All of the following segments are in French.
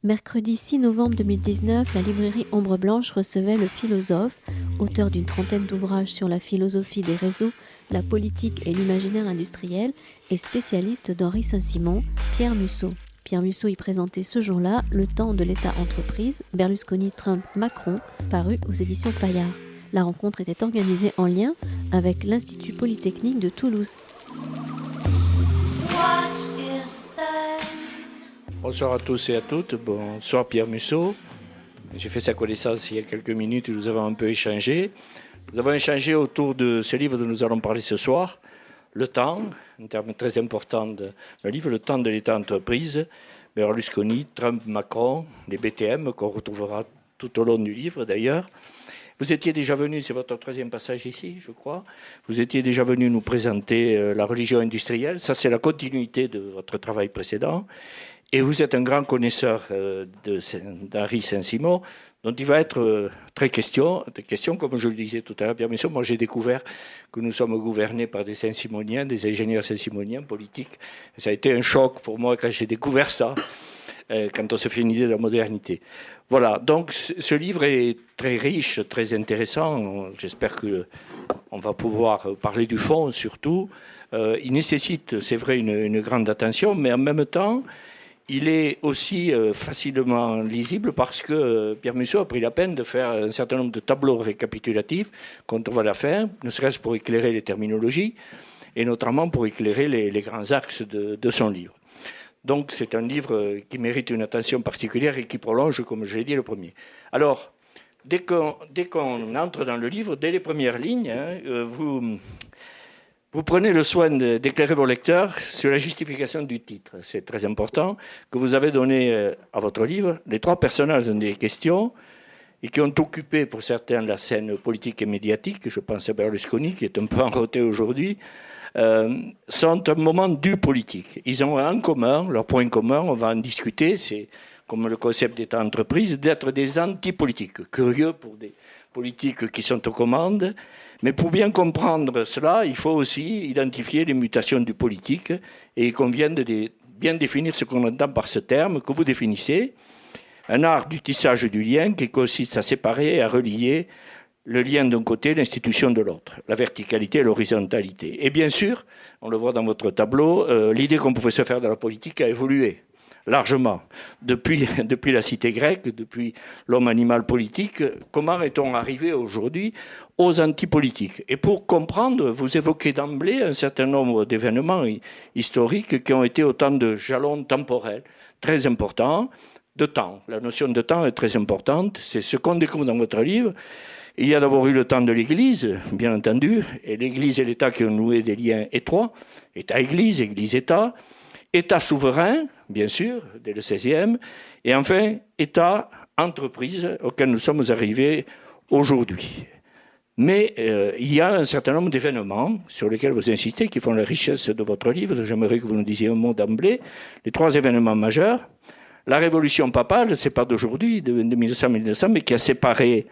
Mercredi 6 novembre 2019, la librairie Ombre Blanche recevait le philosophe, auteur d'une trentaine d'ouvrages sur la philosophie des réseaux, la politique et l'imaginaire industriel, et spécialiste d'Henri Saint-Simon, Pierre Musso. Pierre Musso y présentait ce jour-là Le temps de l'État-entreprise, Berlusconi, Trump, Macron, paru aux éditions Fayard. La rencontre était organisée en lien avec l'Institut Polytechnique de Toulouse. Bonsoir à tous et à toutes. Bonsoir Pierre Musso. J'ai fait sa connaissance il y a quelques minutes et nous avons un peu échangé. Nous avons échangé autour de ce livre dont nous allons parler ce soir, Le temps, un terme très important de le livre, Le temps de l'État-entreprise, Berlusconi, Trump, Macron, les BTM qu'on retrouvera tout au long du livre d'ailleurs. Vous étiez déjà venu, c'est votre troisième passage ici, je crois. Vous étiez déjà venu nous présenter la religion industrielle. Ça, c'est la continuité de votre travail précédent. Et vous êtes un grand connaisseur d'Henri Saint-Simon, dont il va être très question. Des questions, comme je le disais tout à l'heure, Pierre Musso, moi j'ai découvert que nous sommes gouvernés par des Saint-Simoniens, des ingénieurs Saint-Simoniens politiques. Et ça a été un choc pour moi quand j'ai découvert ça, quand on se fait une idée de la modernité. Voilà, donc ce livre est très riche, très intéressant. J'espère qu'on va pouvoir parler du fond surtout. Il nécessite, c'est vrai, une grande attention, mais en même temps, il est aussi facilement lisible parce que Pierre Musso a pris la peine de faire un certain nombre de tableaux récapitulatifs qu'on voit à la fin, ne serait-ce pour éclairer les terminologies et notamment pour éclairer les grands axes de son livre. Donc c'est un livre qui mérite une attention particulière et qui prolonge, comme je l'ai dit, le premier. Alors, dès qu'on entre dans le livre, dès les premières lignes, vous prenez le soin d'éclairer vos lecteurs sur la justification du titre. C'est très important que vous avez donné à votre livre les trois personnages des questions et qui ont occupé pour certains la scène politique et médiatique. Je pense à Berlusconi, qui est un peu enroté aujourd'hui, sont un moment du politique. Ils ont en commun, leur point commun, on va en discuter, c'est comme le concept d'État-entreprise, d'être des anti-politiques, curieux pour des politiques qui sont aux commandes. Mais pour bien comprendre cela, il faut aussi identifier les mutations du politique et il convient de bien définir ce qu'on entend par ce terme que vous définissez, un art du tissage du lien qui consiste à séparer et à relier le lien d'un côté, l'institution de l'autre, la verticalité et l'horizontalité. Et bien sûr, on le voit dans votre tableau, l'idée qu'on pouvait se faire de la politique a évolué largement. Depuis la cité grecque, depuis l'homme animal politique, comment est-on arrivé aujourd'hui aux antipolitiques? Et pour comprendre, vous évoquez d'emblée un certain nombre d'événements historiques qui ont été autant de jalons temporels très importants, de temps. La notion de temps est très importante, c'est ce qu'on découvre dans votre livre. Il y a d'abord eu le temps de l'Église, bien entendu, et l'Église et l'État qui ont noué des liens étroits, État-Église, Église-État, État souverain, bien sûr, dès le XVIe, et enfin, État-entreprise auquel nous sommes arrivés aujourd'hui. Mais il y a un certain nombre d'événements sur lesquels vous insistez, qui font la richesse de votre livre. J'aimerais que vous nous disiez un mot d'emblée. Les trois événements majeurs. La révolution papale, c'est pas d'aujourd'hui, de 1900 à 1900, mais qui a séparé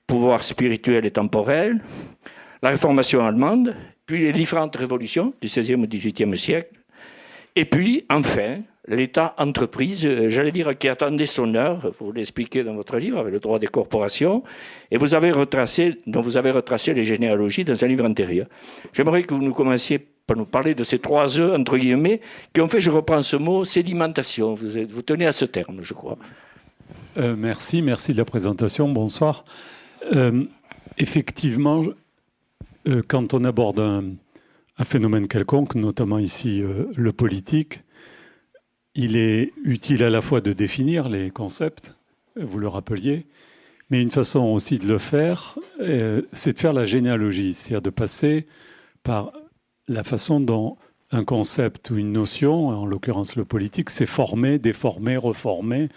pouvoir spirituel et temporel, la réformation allemande, puis les différentes révolutions du XVIe au XVIIIe siècle, et puis, enfin, l'État-entreprise, j'allais dire, qui attendait son heure, vous l'expliquez dans votre livre, avec le droit des corporations, et dont vous avez retracé les généalogies dans un livre antérieur. J'aimerais que vous nous commenciez par nous parler de ces trois œufs, entre guillemets, qui ont fait, je reprends ce mot, sédimentation. Vous tenez à ce terme, je crois. Merci de la présentation, bonsoir. Effectivement, quand on aborde un phénomène quelconque, notamment ici le politique, il est utile à la fois de définir les concepts, vous le rappeliez, mais une façon aussi de le faire, c'est de faire la généalogie, c'est-à-dire de passer par la façon dont un concept ou une notion, en l'occurrence le politique, s'est formé, déformé, reformé,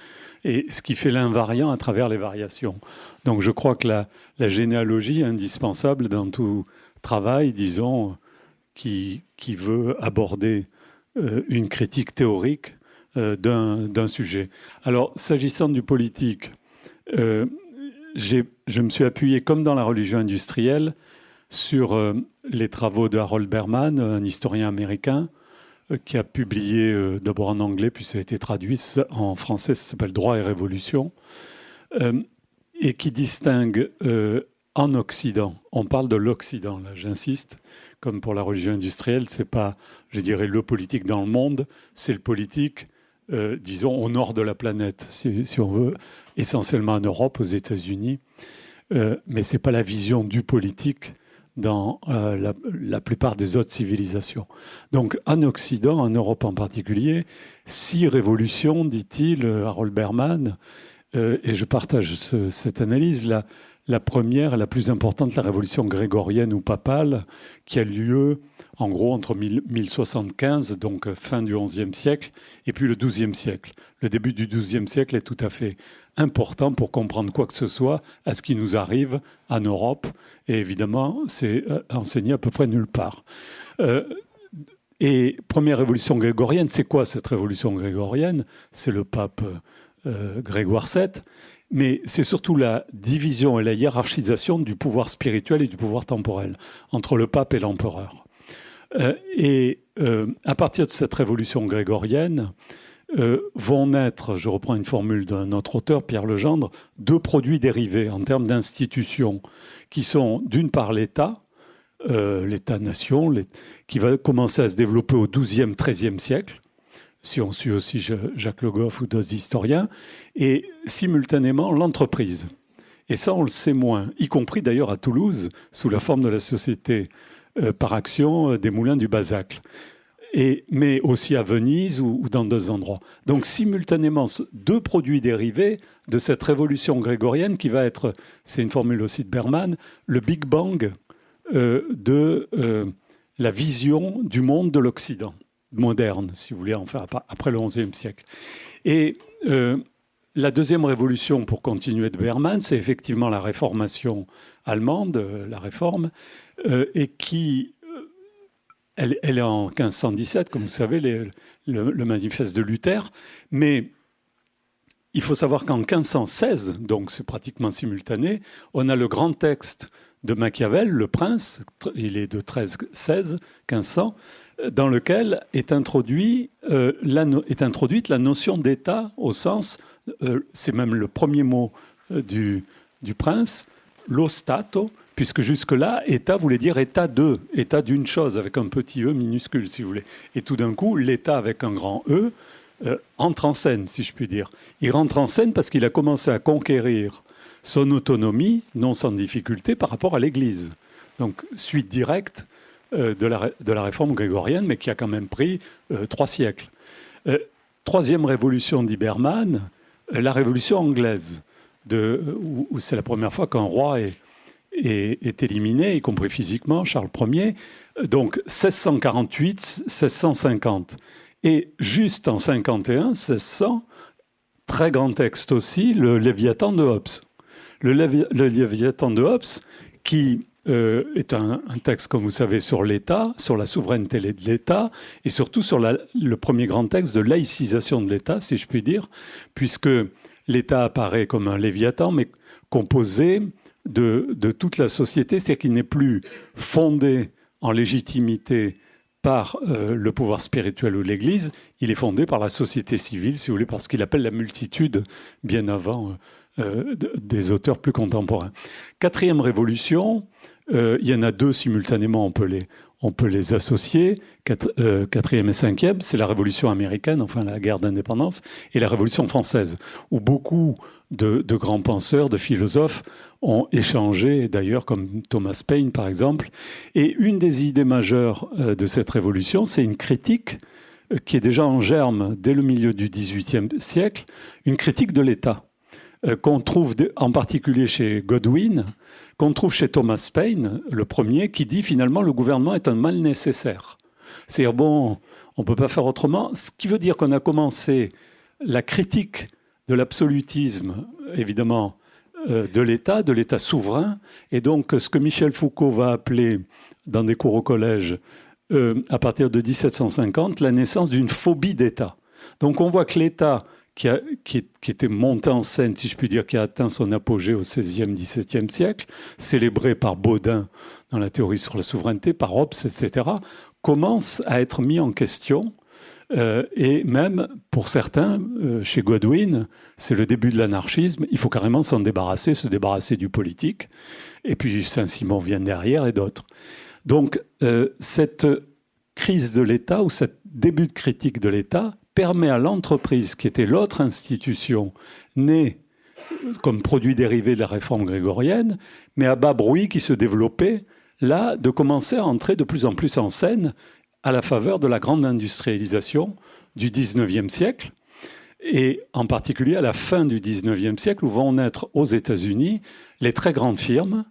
et ce qui fait l'invariant à travers les variations. Donc je crois que la généalogie est indispensable dans tout travail, disons, qui veut aborder une critique théorique d'un sujet. Alors, s'agissant du politique, je me suis appuyé, comme dans la religion industrielle, sur les travaux de Harold Berman, un historien américain, qui a publié d'abord en anglais, puis ça a été traduit en français, ça s'appelle Droit et Révolution, et qui distingue en Occident, on parle de l'Occident, là j'insiste, comme pour la religion industrielle, c'est pas, je dirais, le politique dans le monde, c'est le politique, disons, au nord de la planète, si on veut, essentiellement en Europe, aux États-Unis, mais c'est pas la vision du politique dans la plupart des autres civilisations. Donc en Occident, en Europe en particulier, 6 révolutions, dit-il, Harold Berman, et je partage cette analyse. La première, la plus importante, la révolution grégorienne ou papale, qui a lieu en gros entre 1075, donc fin du XIe siècle, et puis le XIIe siècle. Le début du XIIe siècle est tout à fait important pour comprendre quoi que ce soit à ce qui nous arrive en Europe. Et évidemment, c'est enseigné à peu près nulle part. Et première révolution grégorienne, c'est quoi cette révolution grégorienne? C'est le pape Grégoire VII. Mais c'est surtout la division et la hiérarchisation du pouvoir spirituel et du pouvoir temporel entre le pape et l'empereur. À partir de cette révolution grégorienne, vont naître, je reprends une formule d'un autre auteur, Pierre Legendre, 2 produits dérivés en termes d'institutions, qui sont d'une part l'État, l'État-nation, qui va commencer à se développer au XIIe, XIIIe siècle, si on suit aussi Jacques Le Goff ou d'autres historiens, et simultanément l'entreprise. Et ça, on le sait moins, y compris d'ailleurs à Toulouse, sous la forme de la société par action des Moulins du Bazacle, mais aussi à Venise ou dans d'autres endroits. Donc simultanément, 2 produits dérivés de cette révolution grégorienne qui va être, c'est une formule aussi de Berman, le Big Bang de la vision du monde de l'Occident moderne, si vous voulez, enfin, après le XIe siècle. Et la deuxième révolution, pour continuer de Berman, c'est effectivement la réformation allemande, la réforme, et qui, elle est en 1517, comme vous savez, le manifeste de Luther, mais il faut savoir qu'en 1516, donc c'est pratiquement simultané, on a le grand texte de Machiavel, Le Prince, il est de 1500, dans lequel est introduite la notion d'État au sens, c'est même le premier mot du prince, lo Stato, puisque jusque-là, État voulait dire État d'une chose, avec un petit E minuscule, si vous voulez. Et tout d'un coup, l'État avec un grand E entre en scène, si je puis dire. Il rentre en scène parce qu'il a commencé à conquérir son autonomie, non sans difficulté, par rapport à l'Église. Donc, suite directe de la réforme grégorienne, mais qui a quand même pris 3 siècles. Troisième révolution, dit Berman, la révolution anglaise, où c'est la première fois qu'un roi est éliminé, y compris physiquement, Charles Ier. Donc 1648, 1650. Et juste en 51, 1600, très grand texte aussi, le Léviathan de Hobbes. Le Léviathan de Hobbes, qui est un texte, comme vous savez, sur l'État, sur la souveraineté de l'État, et surtout sur le premier grand texte de laïcisation de l'État, si je puis dire, puisque l'État apparaît comme un Léviathan, mais composé de toute la société, c'est-à-dire qu'il n'est plus fondé en légitimité par le pouvoir spirituel ou l'Église, il est fondé par la société civile, si vous voulez, parce qu'il appelle la multitude bien avant des auteurs plus contemporains. Quatrième révolution, il y en a 2 simultanément, on peut les associer. Quatrième et cinquième, c'est la Révolution américaine, enfin la guerre d'indépendance, et la Révolution française, où beaucoup de grands penseurs, de philosophes ont échangé, d'ailleurs comme Thomas Paine par exemple. Et une des idées majeures de cette révolution, c'est une critique qui est déjà en germe dès le milieu du XVIIIe siècle, une critique de l'État, qu'on trouve en particulier chez Godwin, qu'on trouve chez Thomas Paine, le premier, qui dit finalement le gouvernement est un mal nécessaire. C'est-à-dire, bon, on ne peut pas faire autrement. Ce qui veut dire qu'on a commencé la critique de l'absolutisme, évidemment, de l'État souverain, et donc ce que Michel Foucault va appeler, dans des cours au collège, à partir de 1750, la naissance d'une phobie d'État. Donc on voit que l'État, qui était monté en scène, si je puis dire, qui a atteint son apogée au XVIe, XVIIe siècle, célébré par Baudin dans la théorie sur la souveraineté, par Hobbes, etc., commence à être mis en question. Et même, pour certains, chez Godwin, c'est le début de l'anarchisme. Il faut carrément s'en débarrasser, se débarrasser du politique. Et puis Saint-Simon vient derrière et d'autres. Donc, cette crise de l'État ou ce début de critique de l'État permet à l'entreprise, qui était l'autre institution née comme produit dérivé de la réforme grégorienne, mais à bas bruit qui se développait, là, de commencer à entrer de plus en plus en scène à la faveur de la grande industrialisation du XIXe siècle, et en particulier à la fin du XIXe siècle, où vont naître aux États-Unis les très grandes firmes,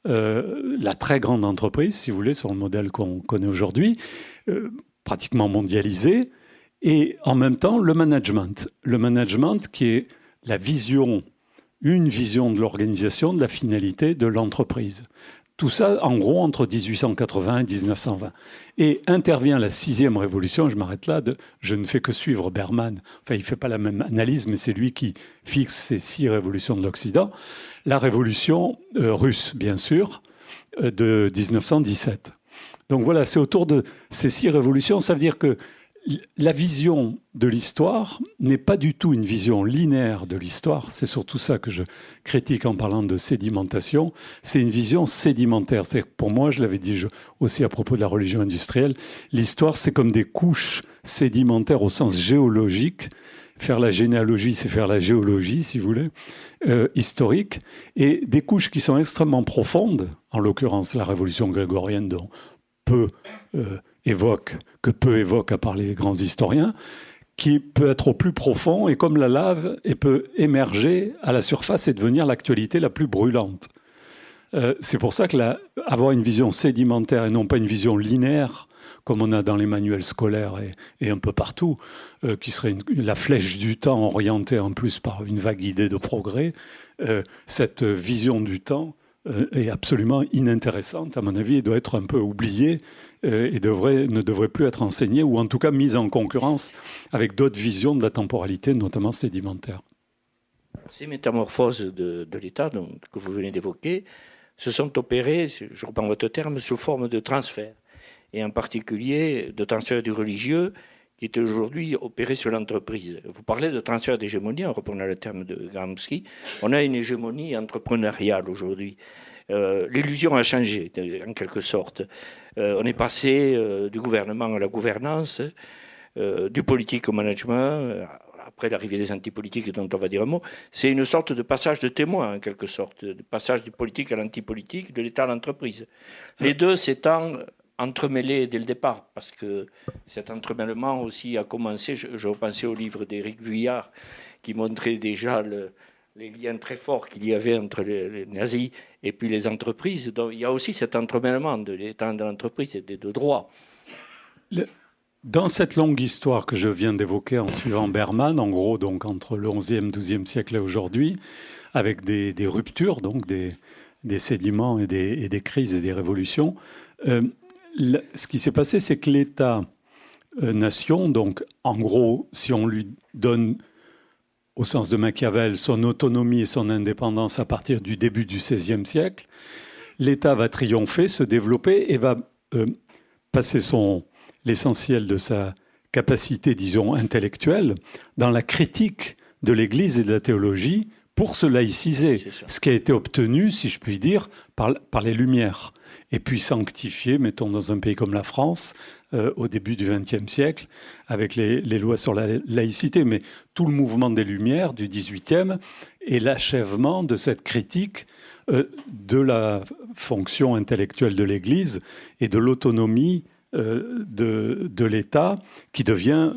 la très grande entreprise, si vous voulez, sur le modèle qu'on connaît aujourd'hui, pratiquement mondialisé, et en même temps le management. Le management qui est une vision de l'organisation, de la finalité de l'entreprise. Tout ça, en gros, entre 1880 et 1920. Et intervient la 6e révolution, je m'arrête là, je ne fais que suivre Berman. Enfin, il ne fait pas la même analyse, mais c'est lui qui fixe ces 6 révolutions de l'Occident. La révolution russe, bien sûr, de 1917. Donc voilà, c'est autour de ces 6 révolutions. Ça veut dire que la vision de l'histoire n'est pas du tout une vision linéaire de l'histoire. C'est surtout ça que je critique en parlant de sédimentation. C'est une vision sédimentaire. C'est pour moi, je l'avais dit aussi à propos de la religion industrielle, l'histoire, c'est comme des couches sédimentaires au sens géologique. Faire la généalogie, c'est faire la géologie, si vous voulez, historique. Et des couches qui sont extrêmement profondes, en l'occurrence la révolution grégorienne dont peu évoque à part les grands historiens, qui peut être au plus profond et comme la lave et peut émerger à la surface et devenir l'actualité la plus brûlante. C'est pour ça que avoir une vision sédimentaire et non pas une vision linéaire, comme on a dans les manuels scolaires et un peu partout, qui serait la flèche du temps orientée en plus par une vague idée de progrès, cette vision du temps est absolument inintéressante, à mon avis, et doit être un peu oubliée et ne devrait plus être enseignée, ou en tout cas mise en concurrence avec d'autres visions de la temporalité, notamment sédimentaire. Ces métamorphoses de l'État que vous venez d'évoquer se sont opérées, je reprends votre terme, sous forme de transfert, et en particulier de transfert du religieux qui est aujourd'hui opéré sur l'entreprise. Vous parlez de transfert d'hégémonie, en reprenant le terme de Gramsci. On a une hégémonie entrepreneuriale aujourd'hui. L'illusion a changé, en quelque sorte. On est passé du gouvernement à la gouvernance, du politique au management, après l'arrivée des antipolitiques dont on va dire un mot. C'est une sorte de passage de témoin, en quelque sorte, de passage du politique à l'antipolitique, de l'État à l'entreprise. Les deux s'étant entremêlés dès le départ, parce que cet entremêlement aussi a commencé, je repensais au livre d'Éric Vuillard, qui montrait déjà les liens très forts qu'il y avait entre les nazis et puis les entreprises. Donc, il y a aussi cet entremêlement de l'État et de l'entreprise et des deux droits. Dans cette longue histoire que je viens d'évoquer en suivant Berman, en gros, donc entre le XIe, XIIe siècle et aujourd'hui, avec des ruptures, donc des sédiments et des crises et des révolutions, ce qui s'est passé, c'est que l'État-nation, donc en gros, si on lui donne au sens de Machiavel son autonomie et son indépendance à partir du début du XVIe siècle, l'État va triompher, se développer et va passer l'essentiel de sa capacité, disons, intellectuelle dans la critique de l'Église et de la théologie pour se laïciser, ce qui a été obtenu, si je puis dire, par les Lumières, et puis sanctifié, mettons, dans un pays comme la France, au début du XXe siècle, avec les lois sur la laïcité. Mais tout le mouvement des Lumières du XVIIIe est l'achèvement de cette critique de la fonction intellectuelle de l'Église et de l'autonomie de l'État qui devient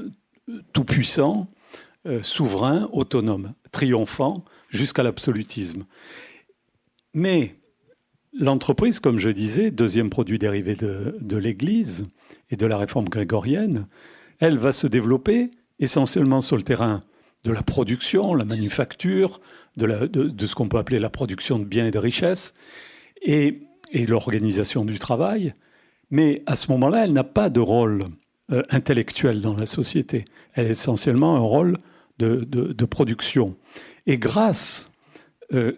tout-puissant, souverain, autonome, triomphant jusqu'à l'absolutisme. Mais l'entreprise, comme je disais, deuxième produit dérivé de l'Église et de la réforme grégorienne, elle va se développer essentiellement sur le terrain de la production, la manufacture, de ce qu'on peut appeler la production de biens et de richesses, et l'organisation du travail. Mais à ce moment-là, elle n'a pas de rôle intellectuel dans la société. Elle a essentiellement un rôle de production. Et grâce,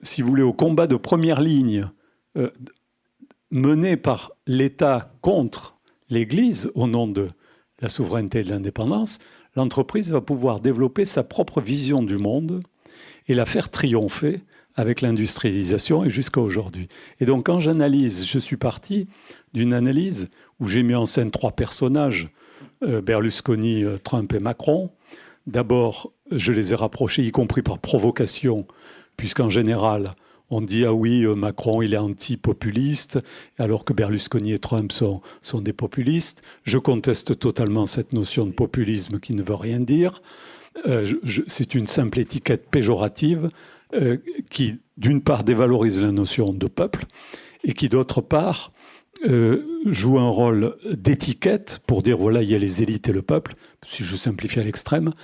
si vous voulez, au combat de première ligne mené par l'État contre l'Église, au nom de la souveraineté et de l'indépendance, l'entreprise va pouvoir développer sa propre vision du monde et la faire triompher avec l'industrialisation et jusqu'à aujourd'hui. Et donc quand j'analyse, je suis parti d'une analyse où j'ai mis en scène 3 personnages, Berlusconi, Trump et Macron. D'abord, je les ai rapprochés, y compris par provocation, puisqu'en général, on dit « Ah oui, Macron, il est anti-populiste », alors que Berlusconi et Trump sont des populistes. Je conteste totalement cette notion de populisme qui ne veut rien dire. C'est une simple étiquette péjorative qui, d'une part, dévalorise la notion de peuple et qui, d'autre part, joue un rôle d'étiquette pour dire, voilà, il y a les élites et le peuple, si je simplifie à l'extrême,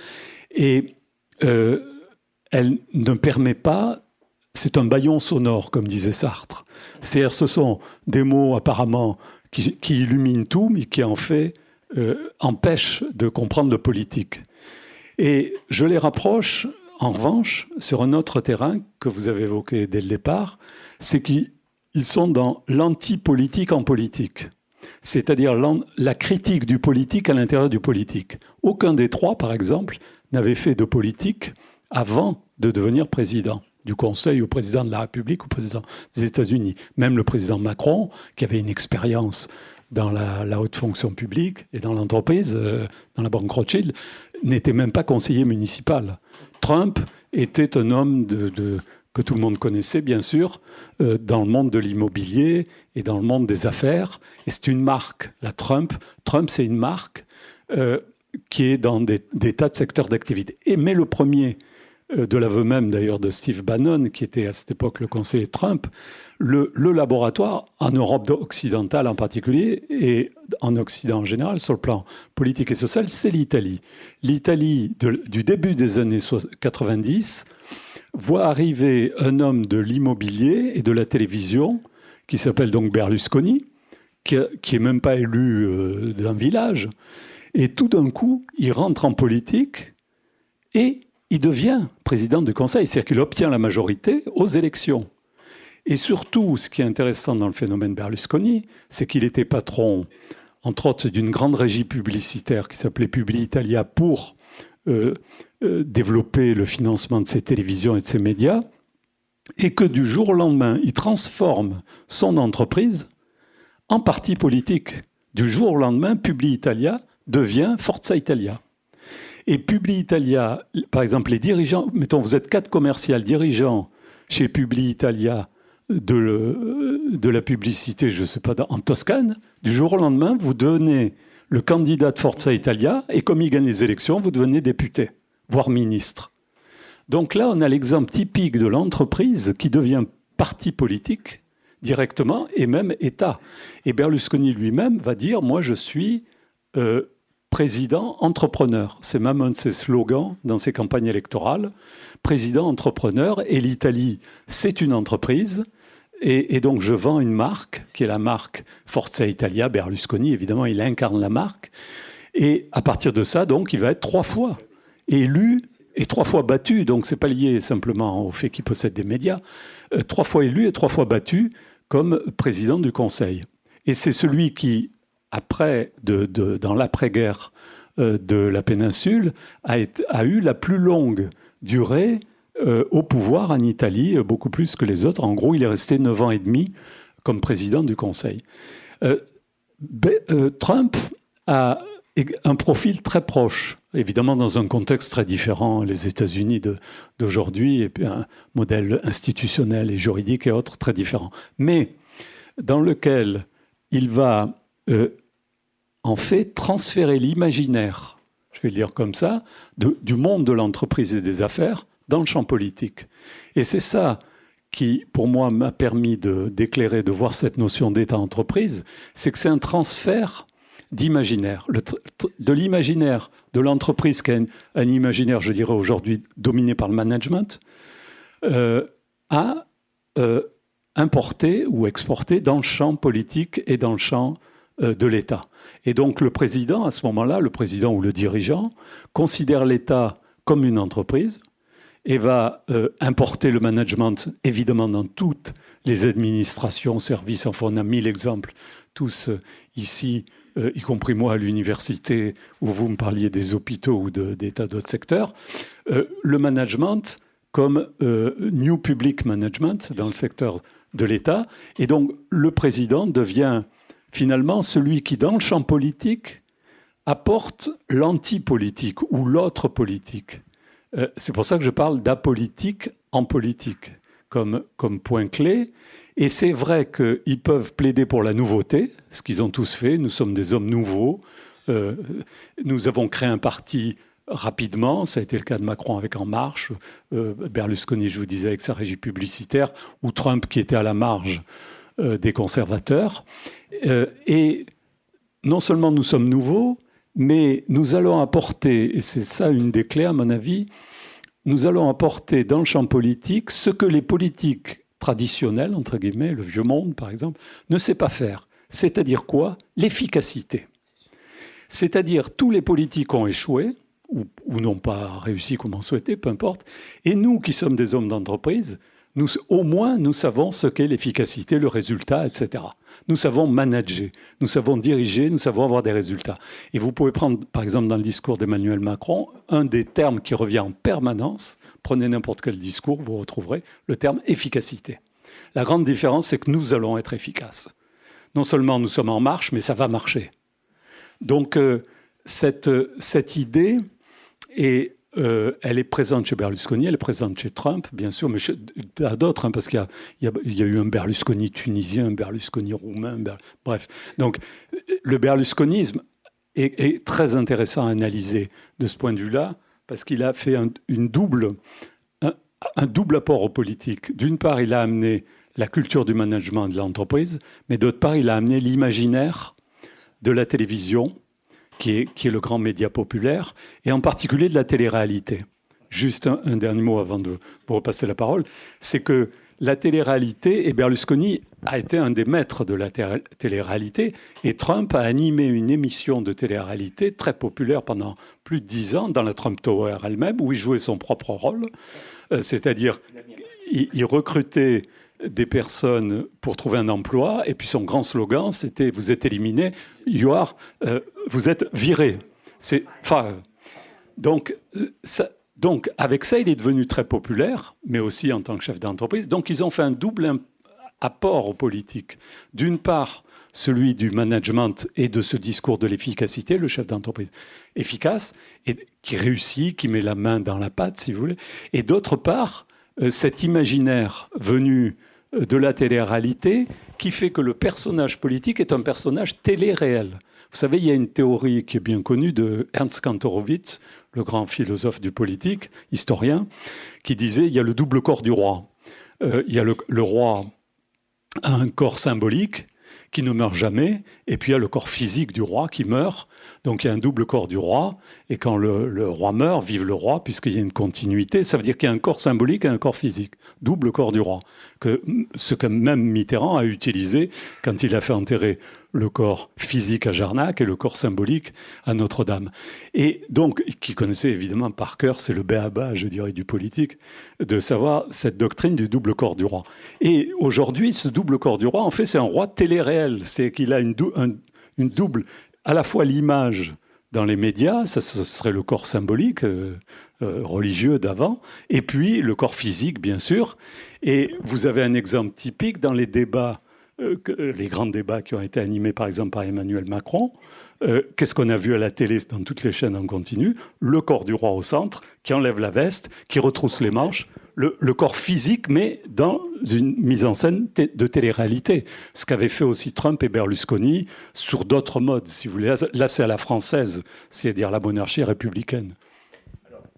et elle ne permet pas... C'est un bâillon sonore, comme disait Sartre. C'est-à-dire, ce sont des mots apparemment qui illuminent tout, mais qui en fait empêchent de comprendre le politique. Et je les rapproche, en revanche, sur un autre terrain que vous avez évoqué dès le départ, c'est qu'ils sont dans l'anti-politique en politique. C'est-à-dire la critique du politique à l'intérieur du politique. Aucun des 3, par exemple, n'avait fait de politique avant de devenir président du Conseil, au président de la République, au président des États-Unis. Même le président Macron, qui avait une expérience dans la haute fonction publique et dans l'entreprise, dans la banque Rothschild, n'était même pas conseiller municipal. Trump était un homme que tout le monde connaissait, bien sûr, dans le monde de l'immobilier et dans le monde des affaires. Et c'est une marque, la Trump. Trump, c'est une marque qui est dans des tas de secteurs d'activité. Mais le premier... de l'aveu même d'ailleurs de Steve Bannon, qui était à cette époque le conseiller de Trump, le laboratoire, en Europe occidentale en particulier, et en Occident en général, sur le plan politique et social, c'est l'Italie. L'Italie du début des années 90 voit arriver un homme de l'immobilier et de la télévision, qui s'appelle donc Berlusconi, qui n'est même pas élu d'un village, et tout d'un coup, il rentre en politique et il devient président du Conseil, c'est-à-dire qu'il obtient la majorité aux élections. Et surtout, ce qui est intéressant dans le phénomène Berlusconi, c'est qu'il était patron, entre autres, d'une grande régie publicitaire qui s'appelait Publi-Italia pour développer le financement de ses télévisions et de ses médias, et que du jour au lendemain, il transforme son entreprise en parti politique. Du jour au lendemain, Publi-Italia devient Forza Italia. Et Publi-Italia, par exemple, les dirigeants, mettons, vous êtes 4 commerciaux dirigeants chez Publi-Italia de la publicité, je ne sais pas, en Toscane, du jour au lendemain, vous devenez le candidat de Forza Italia, et comme il gagne les élections, vous devenez député, voire ministre. Donc là, on a l'exemple typique de l'entreprise qui devient parti politique directement, et même État. Et Berlusconi lui-même va dire, moi je suis... président entrepreneur. C'est même un de ses slogans dans ses campagnes électorales. Président entrepreneur. Et l'Italie, c'est une entreprise. Et donc, je vends une marque, qui est la marque Forza Italia. Berlusconi, évidemment, il incarne la marque. Et à partir de ça, donc, il va être 3 fois élu et 3 fois battu. Donc, c'est pas lié simplement au fait qu'il possède des médias. 3 fois élu et 3 fois battu comme président du Conseil. Et c'est celui qui... après, dans l'après-guerre de la péninsule, a eu la plus longue durée au pouvoir en Italie, beaucoup plus que les autres. En gros, il est resté 9 ans et demi comme président du Conseil. Trump a un profil très proche, évidemment dans un contexte très différent, les États-Unis d'aujourd'hui, et puis un modèle institutionnel et juridique et autres très différent, mais dans lequel il va... en fait, transférer l'imaginaire, je vais le dire comme ça, du monde de l'entreprise et des affaires dans le champ politique. Et c'est ça qui, pour moi, m'a permis d'éclairer, de voir cette notion d'État-entreprise, c'est que c'est un transfert d'imaginaire. De l'imaginaire de l'entreprise, qui est un imaginaire, je dirais aujourd'hui, dominé par le management, à importer ou exporter dans le champ politique et dans le champ de l'État. Et donc le président, à ce moment-là, le président ou le dirigeant, considère l'État comme une entreprise et va importer le management, évidemment, dans toutes les administrations, services, enfin on a 1000 exemples, tous ici y compris moi à l'université, où vous me parliez des hôpitaux ou des tas d'autres secteurs, le management comme New Public Management dans le secteur de l'État. Et donc, le président devient finalement celui qui, dans le champ politique, apporte l'anti-politique ou l'autre politique. C'est pour ça que je parle d'apolitique en politique comme point clé. Et c'est vrai qu'ils peuvent plaider pour la nouveauté, ce qu'ils ont tous fait. Nous sommes des hommes nouveaux. Nous avons créé un parti rapidement. Ça a été le cas de Macron avec En Marche, Berlusconi, je vous disais, avec sa régie publicitaire, ou Trump qui était à la marge des conservateurs. Et non seulement nous sommes nouveaux, mais nous allons apporter, et c'est ça une des clés à mon avis, nous allons apporter dans le champ politique ce que les politiques traditionnels, entre guillemets, le vieux monde par exemple, ne sait pas faire. C'est-à-dire quoi? L'efficacité. C'est-à-dire tous les politiques ont échoué, ou n'ont pas réussi comme on souhaitait, peu importe. Et nous qui sommes des hommes d'entreprise, au moins nous savons ce qu'est l'efficacité, le résultat, etc. Nous savons manager, nous savons diriger, nous savons avoir des résultats. Et vous pouvez prendre, par exemple, dans le discours d'Emmanuel Macron, un des termes qui revient en permanence. Prenez n'importe quel discours, vous retrouverez le terme efficacité. La grande différence, c'est que nous allons être efficaces. Non seulement nous sommes en marche, mais ça va marcher. Donc, cette idée, elle est présente chez Berlusconi, elle est présente chez Trump, bien sûr, mais à d'autres, parce qu'il y a eu un Berlusconi tunisien, un Berlusconi roumain, bref. Donc, le berlusconisme est très intéressant à analyser de ce point de vue-là, parce qu'il a fait un double apport aux politiques. D'une part, il a amené la culture du management et de l'entreprise, mais d'autre part, il a amené l'imaginaire de la télévision, qui est le grand média populaire, et en particulier de la télé-réalité. Juste un dernier mot avant de vous repasser la parole, c'est que la télé-réalité, et Berlusconi a été un des maîtres de la télé-réalité, et Trump a animé une émission de télé-réalité très populaire pendant plus de 10 ans, dans la Trump Tower elle-même, où il jouait son propre rôle, c'est-à-dire il recrutait des personnes pour trouver un emploi, et puis son grand slogan, c'était « Vous êtes éliminé, vous êtes viré ». Donc, avec ça, il est devenu très populaire, mais aussi en tant que chef d'entreprise. Donc, ils ont fait un double apport aux politiques. D'une part, celui du management et de ce discours de l'efficacité, le chef d'entreprise efficace, et qui réussit, qui met la main dans la pâte, si vous voulez. Et d'autre part, cet imaginaire venu de la télé-réalité qui fait que le personnage politique est un personnage télé-réel. Vous savez, il y a une théorie qui est bien connue de Ernst Kantorowicz, le grand philosophe du politique, historien, qui disait il y a le double corps du roi. Il y a le roi a un corps symbolique qui ne meurt jamais, et puis il y a le corps physique du roi qui meurt. Donc il y a un double corps du roi, et quand le roi meurt, vive le roi, puisqu'il y a une continuité, ça veut dire qu'il y a un corps symbolique et un corps physique. Double corps du roi. Ce que même Mitterrand a utilisé quand il a fait enterrer le corps physique à Jarnac et le corps symbolique à Notre-Dame. Et donc, qui connaissait évidemment par cœur, c'est le b.a.-ba, je dirais, du politique, de savoir cette doctrine du double corps du roi. Et aujourd'hui, ce double corps du roi, en fait, c'est un roi télé-réel. C'est qu'il a une double, à la fois l'image dans les médias, ça ce serait le corps symbolique, religieux d'avant, et puis le corps physique, bien sûr. Et vous avez un exemple typique dans les débats, les grands débats qui ont été animés par exemple par Emmanuel Macron. Qu'est-ce qu'on a vu à la télé dans toutes les chaînes en continu? Le corps du roi au centre, qui enlève la veste, qui retrousse les manches, le corps physique, mais dans une mise en scène de télé-réalité. Ce qu'avaient fait aussi Trump et Berlusconi sur d'autres modes, si vous voulez. Là, c'est à la française, c'est-à-dire la monarchie républicaine.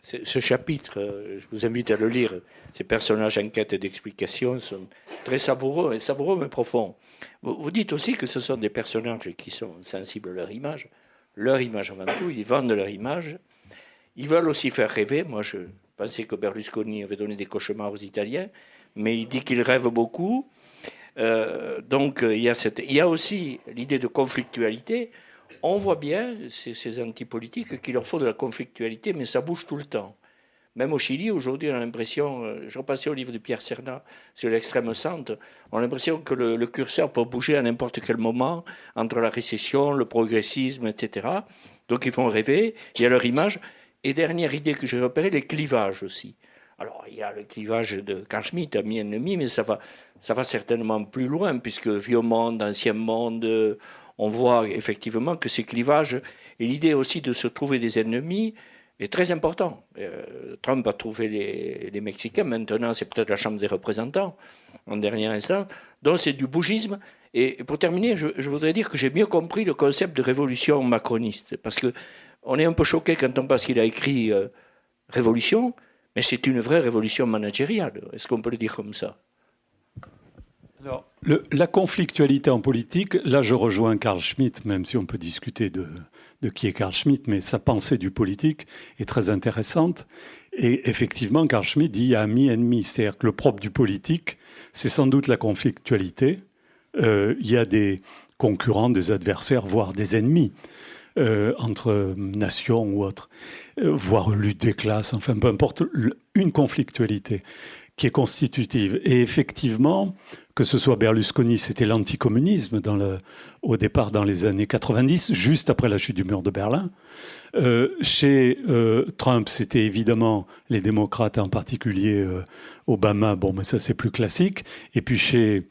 Ce chapitre, je vous invite à le lire. Ces personnages en quête d'explication sont très savoureux mais profonds. Vous dites aussi que ce sont des personnages qui sont sensibles à leur image avant tout, ils vendent leur image. Ils veulent aussi faire rêver. Moi, je pensais que Berlusconi avait donné des cauchemars aux Italiens, mais il dit qu'il rêve beaucoup. Donc, il y a aussi l'idée de conflictualité. On voit bien, ces antipolitiques, qu'il leur faut de la conflictualité, mais ça bouge tout le temps. Même au Chili, aujourd'hui, on a l'impression, je repassais au livre de Pierre Cernat sur l'extrême centre, on a l'impression que le curseur peut bouger à n'importe quel moment entre la récession, le progressisme, etc. Donc ils font rêver, il y a leur image. Et dernière idée que j'ai repérée, les clivages aussi. Alors il y a le clivage de Carl Schmitt, ami-ennemi, mais ça va certainement plus loin, puisque vieux monde, ancien monde, on voit effectivement que ces clivages, et l'idée aussi de se trouver des ennemis, est très important. Trump a trouvé les Mexicains, maintenant c'est peut-être la Chambre des représentants, en dernier instant. Donc c'est du bougisme. Et pour terminer, je voudrais dire que j'ai mieux compris le concept de révolution macroniste, parce qu'on est un peu choqué quand on pense qu'il a écrit révolution, mais c'est une vraie révolution managériale. Est-ce qu'on peut le dire comme ça ? Alors, la conflictualité en politique, là je rejoins Carl Schmitt, même si on peut discuter de qui est Carl Schmitt, mais sa pensée du politique est très intéressante. Et effectivement, Carl Schmitt dit ami-ennemi, c'est-à-dire que le propre du politique, c'est sans doute la conflictualité. Il y a des concurrents, des adversaires, voire des ennemis entre nations ou autres, voire lutte des classes, enfin peu importe, une conflictualité qui est constitutive. Et effectivement, que ce soit Berlusconi, c'était l'anticommunisme au départ dans les années 90, juste après la chute du mur de Berlin. Chez Trump, c'était évidemment les démocrates, en particulier Obama, bon, mais ça c'est plus classique. Et puis chez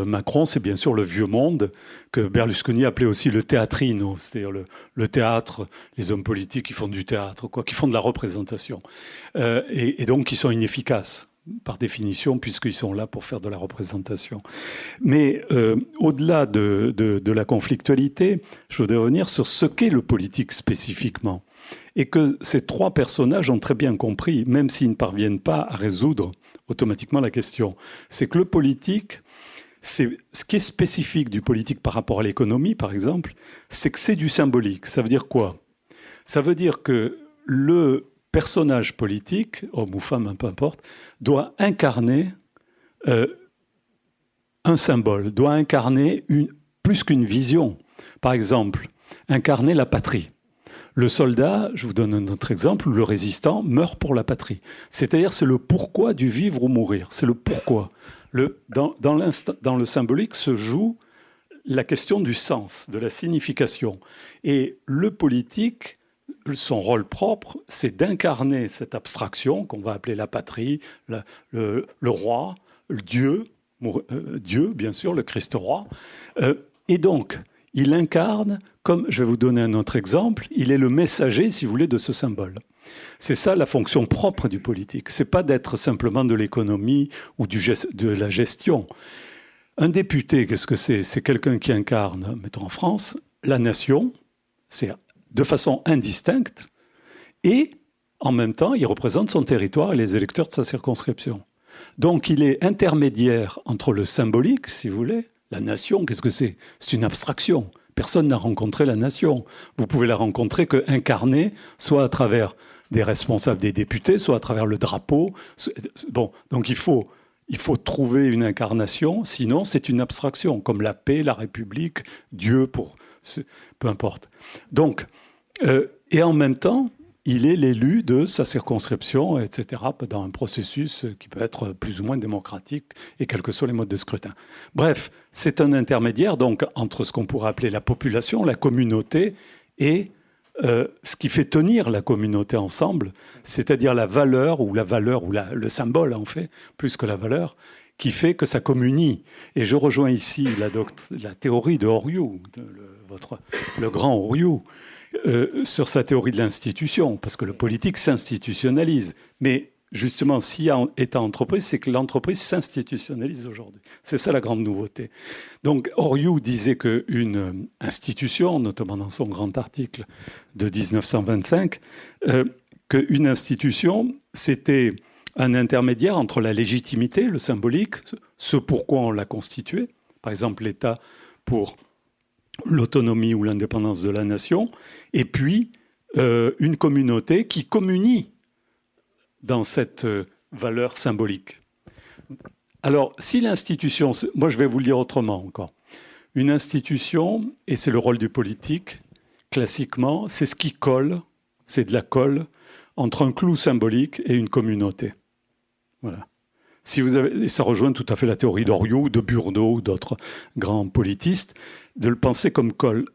Macron, c'est bien sûr le vieux monde, que Berlusconi appelait aussi le teatrino, c'est-à-dire le théâtre, les hommes politiques qui font du théâtre, quoi, qui font de la représentation. Et donc qui sont inefficaces, par définition, puisqu'ils sont là pour faire de la représentation. Mais au-delà de la conflictualité, je voudrais revenir sur ce qu'est le politique spécifiquement. Et que ces trois personnages ont très bien compris, même s'ils ne parviennent pas à résoudre automatiquement la question. C'est que le politique, ce qui est spécifique du politique par rapport à l'économie, par exemple, c'est que c'est du symbolique. Ça veut dire quoi ? Ça veut dire que le personnage politique, homme ou femme, peu importe, doit incarner un symbole, doit incarner plus qu'une vision. Par exemple, incarner la patrie. Le soldat, je vous donne un autre exemple, le résistant meurt pour la patrie. C'est-à-dire, c'est le pourquoi du vivre ou mourir. C'est le pourquoi. Dans le symbolique se joue la question du sens, de la signification. Et le politique, son rôle propre, c'est d'incarner cette abstraction qu'on va appeler la patrie, le roi, Dieu, bien sûr, le Christ roi. Et donc, il incarne, comme je vais vous donner un autre exemple, il est le messager, si vous voulez, de ce symbole. C'est ça la fonction propre du politique. C'est pas d'être simplement de l'économie ou de la gestion. Un député, qu'est-ce que c'est ? C'est quelqu'un qui incarne, mettons en France, la nation, c'est de façon indistincte, et en même temps, il représente son territoire et les électeurs de sa circonscription. Donc, il est intermédiaire entre le symbolique, si vous voulez, la nation, qu'est-ce que c'est ? C'est une abstraction. Personne n'a rencontré la nation. Vous pouvez la rencontrer que incarnée, soit à travers des responsables des députés, soit à travers le drapeau. Bon, donc il faut trouver une incarnation, sinon c'est une abstraction, comme la paix, la République, Dieu, peu importe. Donc, et en même temps, il est l'élu de sa circonscription, etc., dans un processus qui peut être plus ou moins démocratique, et quels que soient les modes de scrutin. Bref, c'est un intermédiaire donc entre ce qu'on pourrait appeler la population, la communauté, et ce qui fait tenir la communauté ensemble, c'est-à-dire la valeur ou le symbole, en fait, plus que la valeur, qui fait que ça communie. Et je rejoins ici la théorie de Oriou, le grand Oriou, sur sa théorie de l'institution, parce que le politique s'institutionnalise. Mais justement, s'il y a État entreprise, c'est que l'entreprise s'institutionnalise aujourd'hui. C'est ça la grande nouveauté. Donc Oriou disait qu'une institution, notamment dans son grand article de 1925, qu'une institution, c'était un intermédiaire entre la légitimité, le symbolique, ce pourquoi on l'a constitué, par exemple l'État pour l'autonomie ou l'indépendance de la nation, et puis une communauté qui communie dans cette valeur symbolique. Alors, si l'institution... Moi, je vais vous le dire autrement encore. Une institution, et c'est le rôle du politique, classiquement, c'est ce qui colle, c'est de la colle entre un clou symbolique et une communauté. Voilà. Et ça rejoint tout à fait la théorie d'Oriot, de Bourdieu ou d'autres grands politistes, de le penser comme col.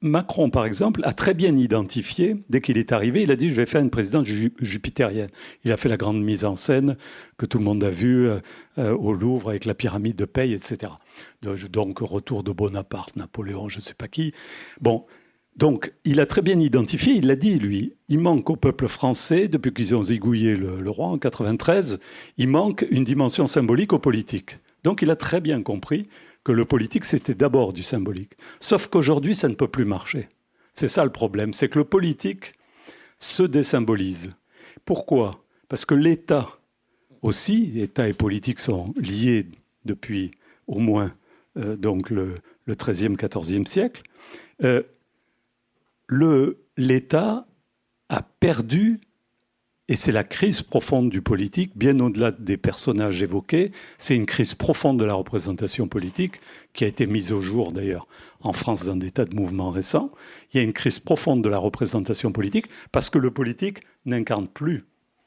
Macron, par exemple, a très bien identifié, dès qu'il est arrivé, il a dit « je vais faire une présidence jupitérienne ». Il a fait la grande mise en scène que tout le monde a vue au Louvre avec la pyramide de Paye, etc. Donc, retour de Bonaparte, Napoléon, je ne sais pas qui. Bon, donc, il a très bien identifié, il l'a dit, lui, il manque au peuple français, depuis qu'ils ont zigouillé le roi en 93, il manque une dimension symbolique aux politiques. Donc, il a très bien compris que le politique, c'était d'abord du symbolique. Sauf qu'aujourd'hui, ça ne peut plus marcher. C'est ça le problème, c'est que le politique se désymbolise. Pourquoi ? Parce que l'État aussi, l'État et politique sont liés depuis au moins donc le XIIIe, XIVe siècle. L'État a perdu, et c'est la crise profonde du politique, bien au-delà des personnages évoqués, c'est une crise profonde de la représentation politique, qui a été mise au jour d'ailleurs en France dans des tas de mouvements récents. Il y a une crise profonde de la représentation politique, parce que le politique n'incarne plus,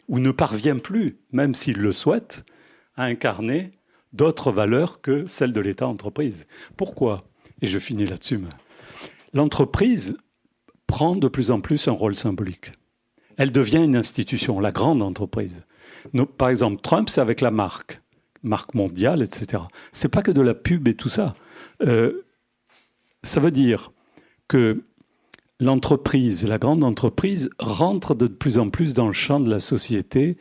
ou ne parvient plus, même s'il le souhaite, à incarner d'autres valeurs que celles de l'État-entreprise. Pourquoi ? Et je finis là-dessus. L'entreprise prend de plus en plus un rôle symbolique. Elle devient une institution, la grande entreprise. Par exemple, Trump, c'est avec la marque mondiale, etc. C'est pas que de la pub et tout ça. Ça veut dire que l'entreprise, la grande entreprise, rentre de plus en plus dans le champ de la société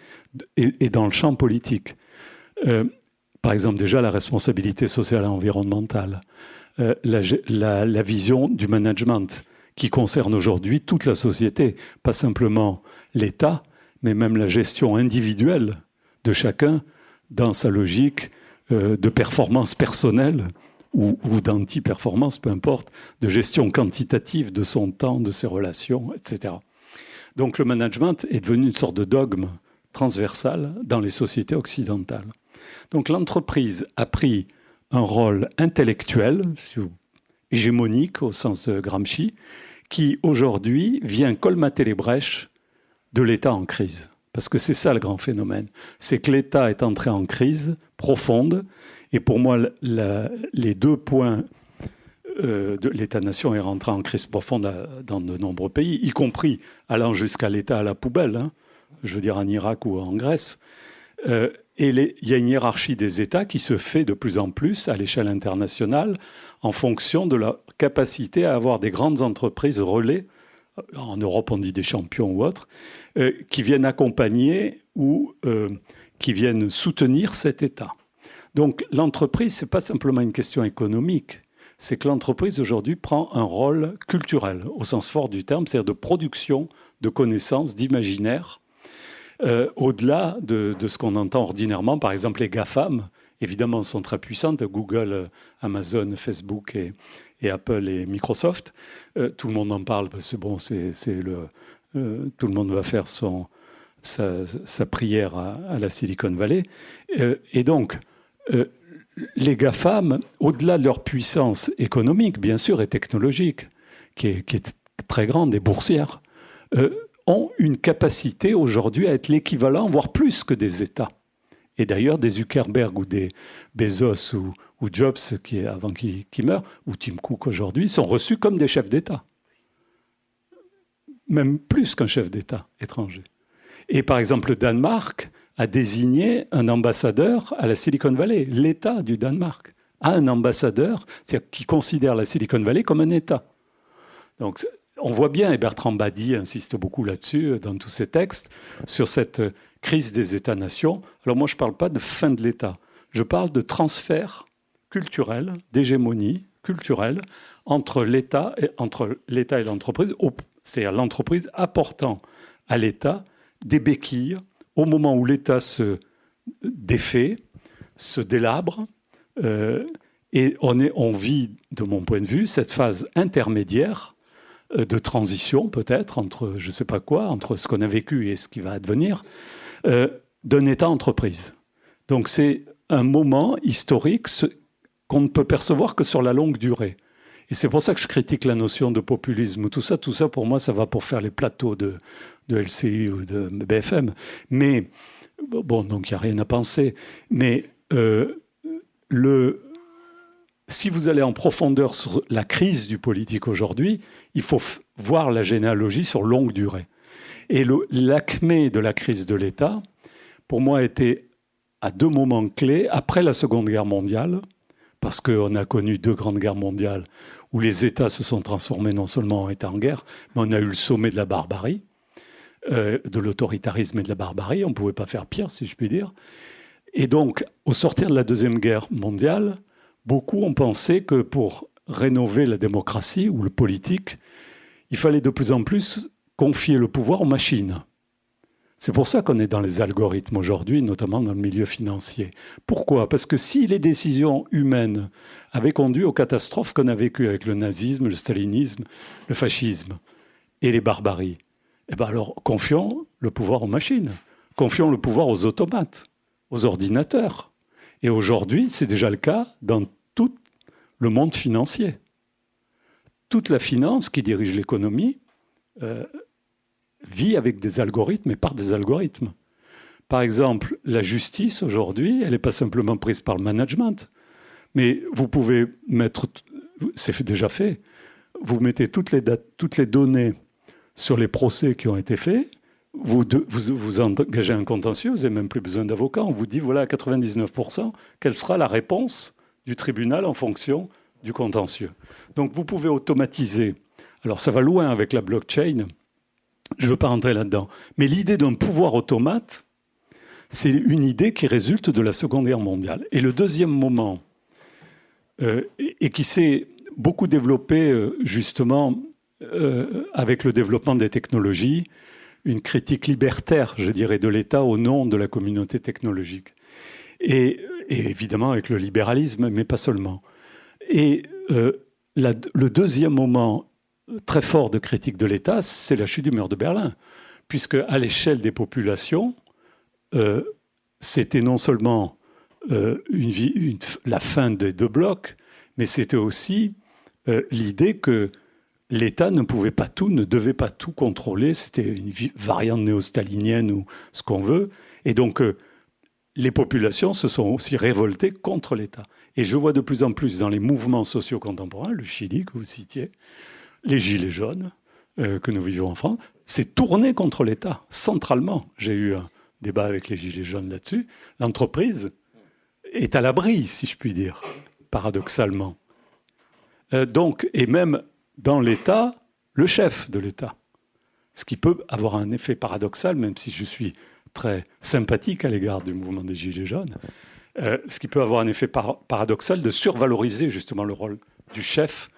et dans le champ politique. Par exemple, déjà, la responsabilité sociale et environnementale, la vision du management, qui concerne aujourd'hui toute la société, pas simplement l'État, mais même la gestion individuelle de chacun dans sa logique de performance personnelle ou d'anti-performance, peu importe, de gestion quantitative de son temps, de ses relations, etc. Donc le management est devenu une sorte de dogme transversal dans les sociétés occidentales. Donc l'entreprise a pris un rôle intellectuel, hégémonique au sens de Gramsci, qui aujourd'hui vient colmater les brèches de l'État en crise. Parce que c'est ça le grand phénomène. C'est que l'État est entré en crise profonde. Et pour moi, les 2 points de l'État-nation est rentré en crise profonde dans de nombreux pays, y compris allant jusqu'à l'État à la poubelle, hein, je veux dire en Irak ou en Grèce. Et il y a une hiérarchie des États qui se fait de plus en plus à l'échelle internationale en fonction de la capacité à avoir des grandes entreprises relais, en Europe on dit des champions ou autres, qui viennent accompagner ou qui viennent soutenir cet État. Donc l'entreprise, ce n'est pas simplement une question économique, c'est que l'entreprise aujourd'hui prend un rôle culturel, au sens fort du terme, c'est-à-dire de production de connaissances, d'imaginaire, au-delà de ce qu'on entend ordinairement. Par exemple, les GAFAM, évidemment, sont très puissantes, Google, Amazon, Facebook et Apple et Microsoft. Tout le monde en parle parce que bon, tout le monde va faire sa prière à la Silicon Valley. Et donc, les GAFAM, au-delà de leur puissance économique, bien sûr, et technologique, qui est très grande et boursière, ont une capacité aujourd'hui à être l'équivalent, voire plus que des États. Et d'ailleurs, des Zuckerberg ou des Bezos ou Jobs, avant qu'ils meurent, ou Tim Cook aujourd'hui, sont reçus comme des chefs d'État. Même plus qu'un chef d'État étranger. Et par exemple, le Danemark a désigné un ambassadeur à la Silicon Valley. L'État du Danemark a un ambassadeur, c'est-à-dire qui considère la Silicon Valley comme un État. Donc, on voit bien, et Bertrand Badi insiste beaucoup là-dessus dans tous ses textes, sur cette crise des États-nations. Alors moi, je ne parle pas de fin de l'État. Je parle de transfert culturel, d'hégémonie culturelle entre l'État et l'entreprise, c'est-à-dire l'entreprise apportant à l'État des béquilles au moment où l'État se défait, se délabre, et on vit, de mon point de vue, cette phase intermédiaire de transition peut-être entre je ne sais pas quoi, entre ce qu'on a vécu et ce qui va advenir, d'un État-entreprise. Donc c'est un moment historique qu'on ne peut percevoir que sur la longue durée. Et c'est pour ça que je critique la notion de populisme. Tout ça pour moi, ça va pour faire les plateaux de de LCI ou de BFM. Mais, bon, donc il n'y a rien à penser. Mais si vous allez en profondeur sur la crise du politique aujourd'hui, il faut voir la généalogie sur longue durée. Et l'acmé de la crise de l'État, pour moi, était à deux moments clés. Après la Seconde Guerre mondiale, parce qu'on a connu deux grandes guerres mondiales où les États se sont transformés non seulement en États en guerre, mais on a eu le sommet de la barbarie, de l'autoritarisme et de la barbarie. On ne pouvait pas faire pire, si je puis dire. Et donc, au sortir de la Deuxième Guerre mondiale, beaucoup ont pensé que pour rénover la démocratie ou le politique, il fallait de plus en plus confier le pouvoir aux machines. C'est pour ça qu'on est dans les algorithmes aujourd'hui, notamment dans le milieu financier. Pourquoi ? Parce que si les décisions humaines avaient conduit aux catastrophes qu'on a vécues avec le nazisme, le stalinisme, le fascisme et les barbaries, eh bien alors confions le pouvoir aux machines, confions le pouvoir aux automates, aux ordinateurs. Et aujourd'hui, c'est déjà le cas dans tout le monde financier. Toute la finance qui dirige l'économie vit avec des algorithmes et par des algorithmes. Par exemple, la justice aujourd'hui, elle n'est pas simplement prise par le management, mais vous pouvez mettre, c'est déjà fait, vous mettez toutes les données sur les procès qui ont été faits, vous engagez un contentieux, vous n'avez même plus besoin d'avocat, on vous dit, voilà, à 99%, quelle sera la réponse du tribunal en fonction du contentieux. Donc vous pouvez automatiser. Alors ça va loin avec la blockchain, je ne veux pas rentrer là-dedans. Mais l'idée d'un pouvoir automate, c'est une idée qui résulte de la Seconde Guerre mondiale. Et le deuxième moment, et qui s'est beaucoup développé justement avec le développement des technologies, une critique libertaire, je dirais, de l'État au nom de la communauté technologique. Et évidemment avec le libéralisme, mais pas seulement. Et le deuxième moment très fort de critique de l'État, c'est la chute du mur de Berlin. Puisque à l'échelle des populations, c'était non seulement la fin des deux blocs, mais c'était aussi l'idée que l'État ne pouvait pas tout, ne devait pas tout contrôler. C'était une variante néo-stalinienne ou ce qu'on veut. Et donc, les populations se sont aussi révoltées contre l'État. Et je vois de plus en plus dans les mouvements sociaux contemporains, le Chili que vous citiez, les gilets jaunes que nous vivons en France, c'est tourné contre l'État, centralement. J'ai eu un débat avec les gilets jaunes là-dessus. L'entreprise est à l'abri, si je puis dire, paradoxalement. Donc, et même dans l'État, le chef de l'État. Ce qui peut avoir un effet paradoxal, même si je suis très sympathique à l'égard du mouvement des gilets jaunes, ce qui peut avoir un effet paradoxal de survaloriser justement le rôle du chef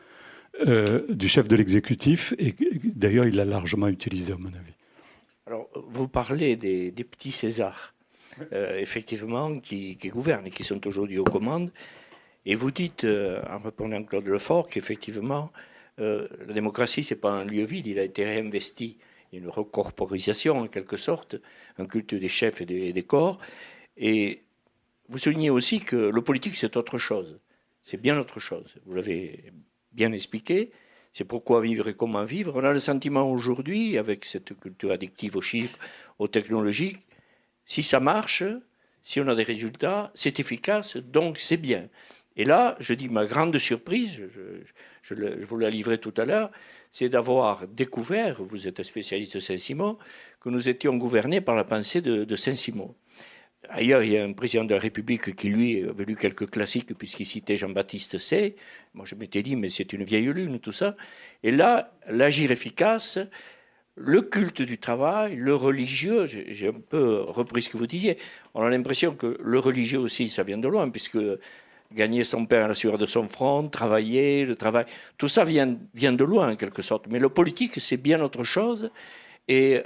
de l'exécutif, et d'ailleurs il l'a largement utilisé à mon avis. Alors, vous parlez des petits Césars, effectivement, qui gouvernent et qui sont aujourd'hui aux commandes, et vous dites, en répondant à Claude Lefort, qu'effectivement, la démocratie, ce n'est pas un lieu vide, il a été réinvesti, il y a une recorporisation en quelque sorte, un culte des chefs et des corps, et vous soulignez aussi que le politique, c'est autre chose, c'est bien autre chose, vous l'avez bien expliqué, c'est pourquoi vivre et comment vivre. On a le sentiment aujourd'hui, avec cette culture addictive aux chiffres, aux technologies, si ça marche, si on a des résultats, c'est efficace, donc c'est bien. Et là, je dis ma grande surprise, je vous la livrais tout à l'heure, c'est d'avoir découvert, vous êtes un spécialiste de Saint-Simon, que nous étions gouvernés par la pensée de Saint-Simon. Ailleurs, il y a un président de la République qui, lui, avait lu quelques classiques puisqu'il citait Jean-Baptiste Say. Moi, je m'étais dit, mais c'est une vieille lune, tout ça. Et là, l'agir efficace, le culte du travail, le religieux, j'ai un peu repris ce que vous disiez. On a l'impression que le religieux aussi, ça vient de loin, puisque gagner son pain à la sueur de son front, travailler, le travail, tout ça vient de loin, en quelque sorte. Mais le politique, c'est bien autre chose. Et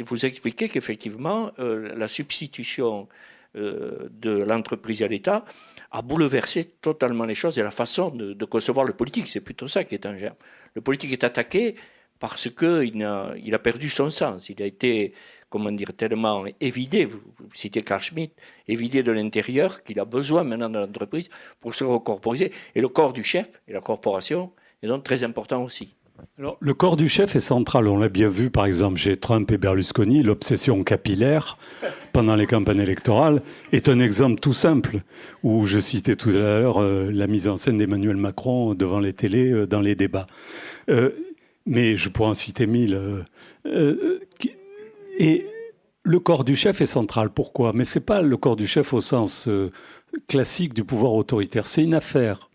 vous expliquez qu'effectivement, la substitution de l'entreprise à l'État a bouleversé totalement les choses et la façon de concevoir le politique. C'est plutôt ça qui est en germe. Le politique est attaqué parce qu'il a perdu son sens. Il a été, comment dire, tellement évidé, vous citez Carl Schmitt, évidé de l'intérieur qu'il a besoin maintenant de l'entreprise pour se recorporiser. Et le corps du chef et la corporation est donc très important aussi. Alors, le corps du chef est central. On l'a bien vu, par exemple, chez Trump et Berlusconi. L'obsession capillaire pendant les campagnes électorales est un exemple tout simple, où je citais tout à l'heure la mise en scène d'Emmanuel Macron devant les télés dans les débats. Mais je pourrais en citer mille. Et le corps du chef est central. Pourquoi? Mais ce n'est pas le corps du chef au sens classique du pouvoir autoritaire. C'est une affaire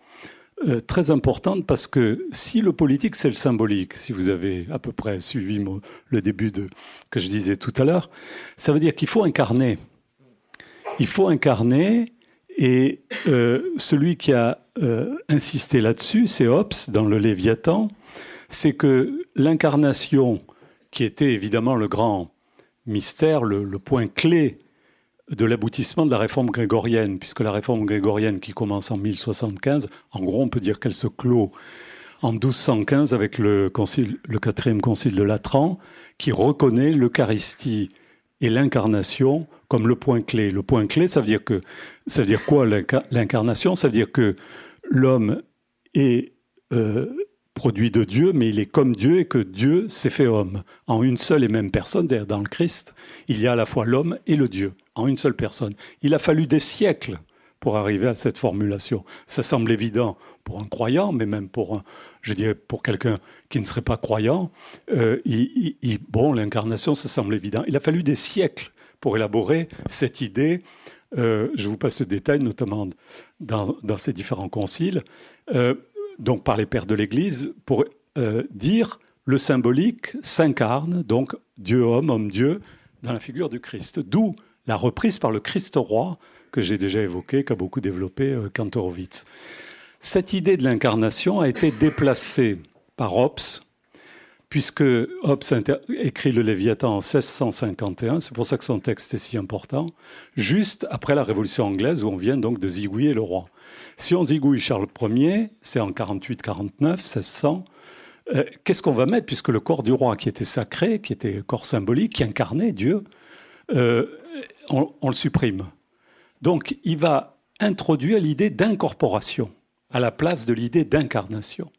très importante parce que si le politique, c'est le symbolique, si vous avez à peu près suivi le début que je disais tout à l'heure, ça veut dire qu'il faut incarner. Il faut incarner et celui qui a insisté là-dessus, c'est Hobbes dans le Léviathan, c'est que l'incarnation, qui était évidemment le grand mystère, le point clé de l'aboutissement de la réforme grégorienne, puisque la réforme grégorienne qui commence en 1075, en gros on peut dire qu'elle se clôt en 1215 avec le quatrième concile de Latran, qui reconnaît l'Eucharistie et l'incarnation comme le point clé. Le point clé, ça veut dire quoi l'incarnation? Ça veut dire que l'homme est produit de Dieu, mais il est comme Dieu et que Dieu s'est fait homme. En une seule et même personne, c'est-à-dire dans le Christ, il y a à la fois l'homme et le Dieu, en une seule personne. Il a fallu des siècles pour arriver à cette formulation. Ça semble évident pour un croyant, mais même pour quelqu'un qui ne serait pas croyant. L'incarnation, ça semble évident. Il a fallu des siècles pour élaborer cette idée. Je vous passe ce détail, notamment dans ces différents conciles. Donc par les pères de l'Église, pour dire le symbolique s'incarne, donc Dieu homme, homme Dieu, dans la figure du Christ. D'où la reprise par le Christ roi, que j'ai déjà évoqué, qu'a beaucoup développé Kantorowicz. Cette idée de l'incarnation a été déplacée par Hobbes, puisque Hobbes écrit le Léviathan en 1651, c'est pour ça que son texte est si important, juste après la Révolution anglaise, où on vient donc de zigouiller le roi. Si on zigouille Charles Ier, c'est en 48-49, 1600, qu'est-ce qu'on va mettre, puisque le corps du roi qui était sacré, qui était corps symbolique, qui incarnait Dieu, on le supprime. Donc il va introduire l'idée d'incorporation à la place de l'idée d'incarnation.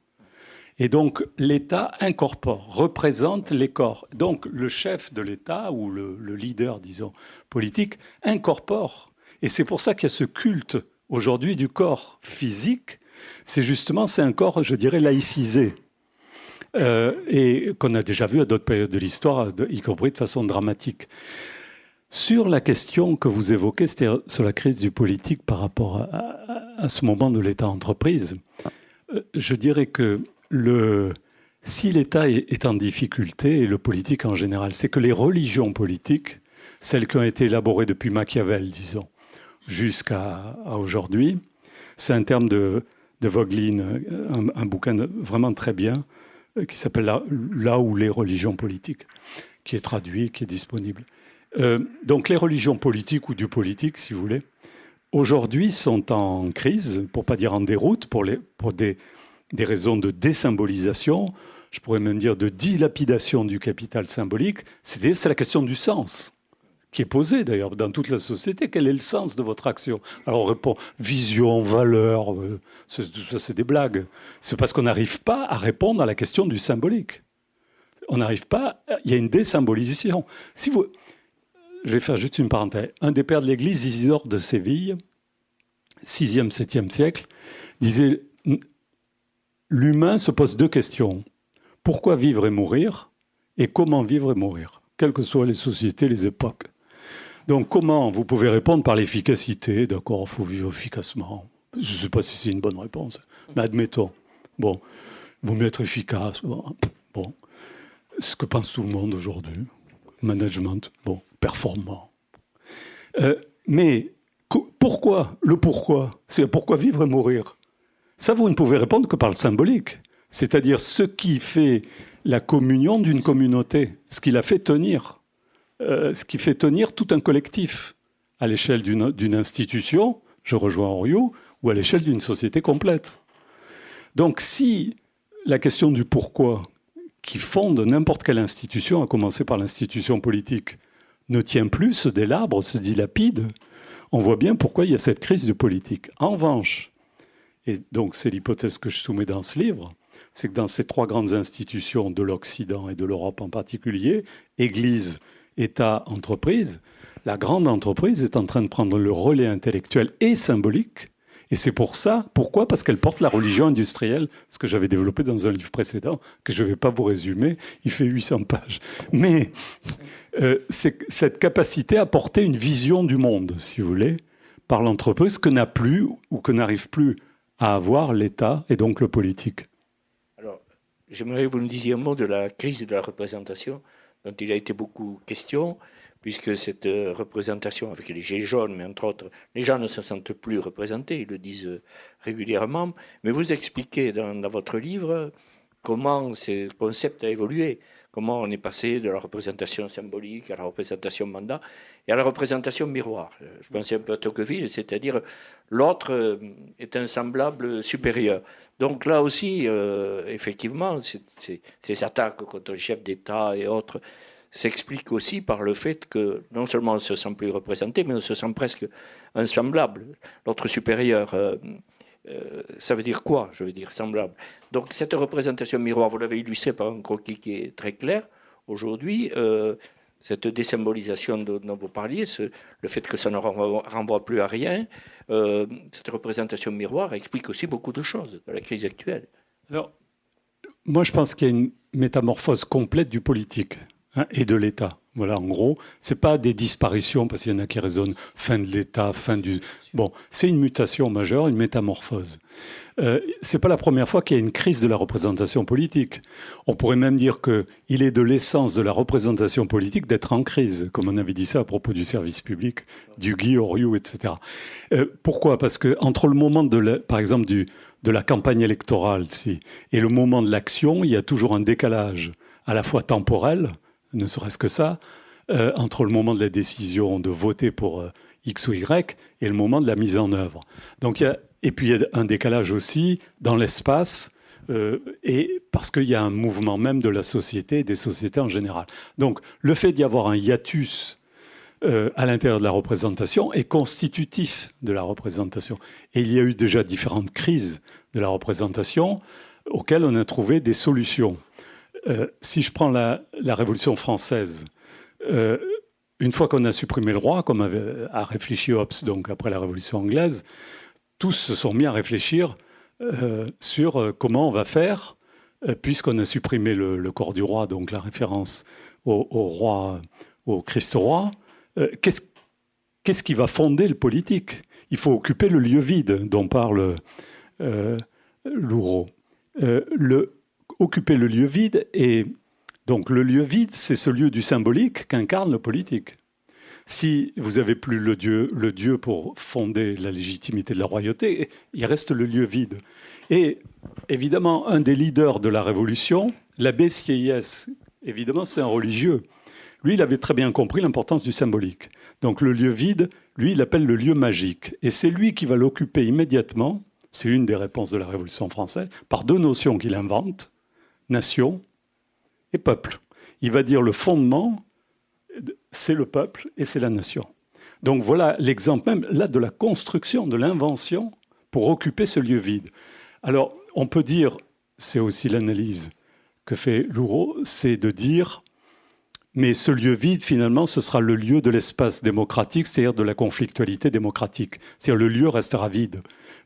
Et donc l'État incorpore, représente les corps. Donc le chef de l'État, ou le leader, disons, politique, incorpore. Et c'est pour ça qu'il y a ce culte aujourd'hui du corps physique. C'est un corps, je dirais, laïcisé. Et qu'on a déjà vu à d'autres périodes de l'histoire, y compris de façon dramatique. Sur la question que vous évoquez, c'est-à-dire sur la crise du politique par rapport à ce moment de l'État-entreprise, je dirais que si l'État est en difficulté, et le politique en général, c'est que les religions politiques, celles qui ont été élaborées depuis Machiavel, disons, jusqu'à aujourd'hui, c'est un terme de Voegelin, un bouquin vraiment très bien, qui s'appelle Là où les religions politiques, qui est traduit, qui est disponible. Donc les religions politiques ou du politique, si vous voulez, aujourd'hui sont en crise, pour ne pas dire en déroute, pour des raisons de désymbolisation, je pourrais même dire de dilapidation du capital symbolique. C'est la question du sens qui est posée d'ailleurs dans toute la société. Quel est le sens de votre action? Alors on répond vision, valeur, tout ça c'est des blagues. C'est parce qu'on n'arrive pas à répondre à la question du symbolique. On n'arrive pas, il y a une désymbolisation. Je vais faire juste une parenthèse. Un des pères de l'Église, Isidore de Séville, 6e, 7e siècle, disait « L'humain se pose deux questions. Pourquoi vivre et mourir? Et comment vivre et mourir? Quelles que soient les sociétés, les époques. » Donc comment? Vous pouvez répondre par l'efficacité. D'accord, il faut vivre efficacement. Je ne sais pas si c'est une bonne réponse, mais admettons. Bon, il vaut mieux être efficace. Bon. Ce que pense tout le monde aujourd'hui. Management, bon, performant. Mais pourquoi? Le pourquoi, c'est pourquoi vivre et mourir. Ça, vous ne pouvez répondre que par le symbolique. C'est-à-dire ce qui fait la communion d'une communauté, ce qui la fait tenir. Ce qui fait tenir tout un collectif à l'échelle d'une institution, je rejoins Henriot, ou à l'échelle d'une société complète. Donc si la question du pourquoi, qui fonde n'importe quelle institution, à commencer par l'institution politique, ne tient plus, se délabre, se dilapide, on voit bien pourquoi il y a cette crise du politique. En revanche, et donc c'est l'hypothèse que je soumets dans ce livre, c'est que dans ces trois grandes institutions de l'Occident et de l'Europe en particulier, Église, État, entreprise, la grande entreprise est en train de prendre le relais intellectuel et symbolique. Et c'est pour ça, pourquoi ? Parce qu'elle porte la religion industrielle, ce que j'avais développé dans un livre précédent, que je ne vais pas vous résumer, il fait 800 pages. Mais c'est cette capacité à porter une vision du monde, si vous voulez, par l'entreprise, que n'a plus ou que n'arrive plus à avoir l'État et donc le politique. Alors, j'aimerais que vous nous disiez un mot de la crise de la représentation, dont il a été beaucoup question, puisque cette représentation avec les gilets jaunes, mais entre autres, les gens ne se sentent plus représentés, ils le disent régulièrement. Mais vous expliquez dans votre livre comment ce concept a évolué, comment on est passé de la représentation symbolique à la représentation mandat et à la représentation miroir. Je pensais un peu à Tocqueville, c'est-à-dire l'autre est un semblable supérieur. Donc là aussi, effectivement, ces attaques contre les chefs d'État et autres s'explique aussi par le fait que non seulement on ne se sent plus représenté, mais on se sent presque un semblable, l'autre supérieur. Ça veut dire quoi ? Je veux dire semblable. Donc cette représentation miroir, vous l'avez illustré par un croquis qui est très clair aujourd'hui. Cette désymbolisation dont vous parliez, le fait que ça ne renvoie plus à rien, cette représentation miroir explique aussi beaucoup de choses de la crise actuelle. Alors, moi je pense qu'il y a une métamorphose complète du politique. Et de l'État. Voilà, en gros, c'est pas des disparitions, parce qu'il y en a qui raisonnent fin de l'État, fin du... Bon, c'est une mutation majeure, une métamorphose. C'est pas la première fois qu'il y a une crise de la représentation politique. On pourrait même dire qu'il est de l'essence de la représentation politique d'être en crise, comme on avait dit ça à propos du service public, du Guy Oriou, etc. Pourquoi ? Parce que entre le moment, par exemple, de la campagne électorale et le moment de l'action, il y a toujours un décalage à la fois temporel, ne serait-ce que ça, entre le moment de la décision de voter pour X ou Y et le moment de la mise en œuvre. Donc, et puis il y a un décalage aussi dans l'espace, et parce qu'il y a un mouvement même de la société et des sociétés en général. Donc le fait d'y avoir un hiatus à l'intérieur de la représentation est constitutif de la représentation. Et il y a eu déjà différentes crises de la représentation auxquelles on a trouvé des solutions. Si je prends la Révolution française, une fois qu'on a supprimé le roi, comme a réfléchi Hobbes donc après la Révolution anglaise, tous se sont mis à réfléchir sur comment on va faire, puisqu'on a supprimé le corps du roi, donc la référence au roi, au Christ roi. Qu'est-ce qui va fonder le politique ? Il faut occuper le lieu vide dont parle Loureau. Occuper le lieu vide, et donc le lieu vide, c'est ce lieu du symbolique qu'incarne le politique. Si vous n'avez plus le Dieu pour fonder la légitimité de la royauté, il reste le lieu vide. Et évidemment, un des leaders de la Révolution, l'abbé Sieyès, évidemment, c'est un religieux. Lui, il avait très bien compris l'importance du symbolique. Donc le lieu vide, lui, il l'appelle le lieu magique. Et c'est lui qui va l'occuper immédiatement, c'est une des réponses de la Révolution française, par deux notions qu'il invente, nation et peuple. Il va dire le fondement, c'est le peuple et c'est la nation. Donc voilà l'exemple même là de la construction, de l'invention pour occuper ce lieu vide. Alors on peut dire, c'est aussi l'analyse que fait Loureau, c'est de dire, mais ce lieu vide finalement ce sera le lieu de l'espace démocratique, c'est-à-dire de la conflictualité démocratique. C'est-à-dire le lieu restera vide.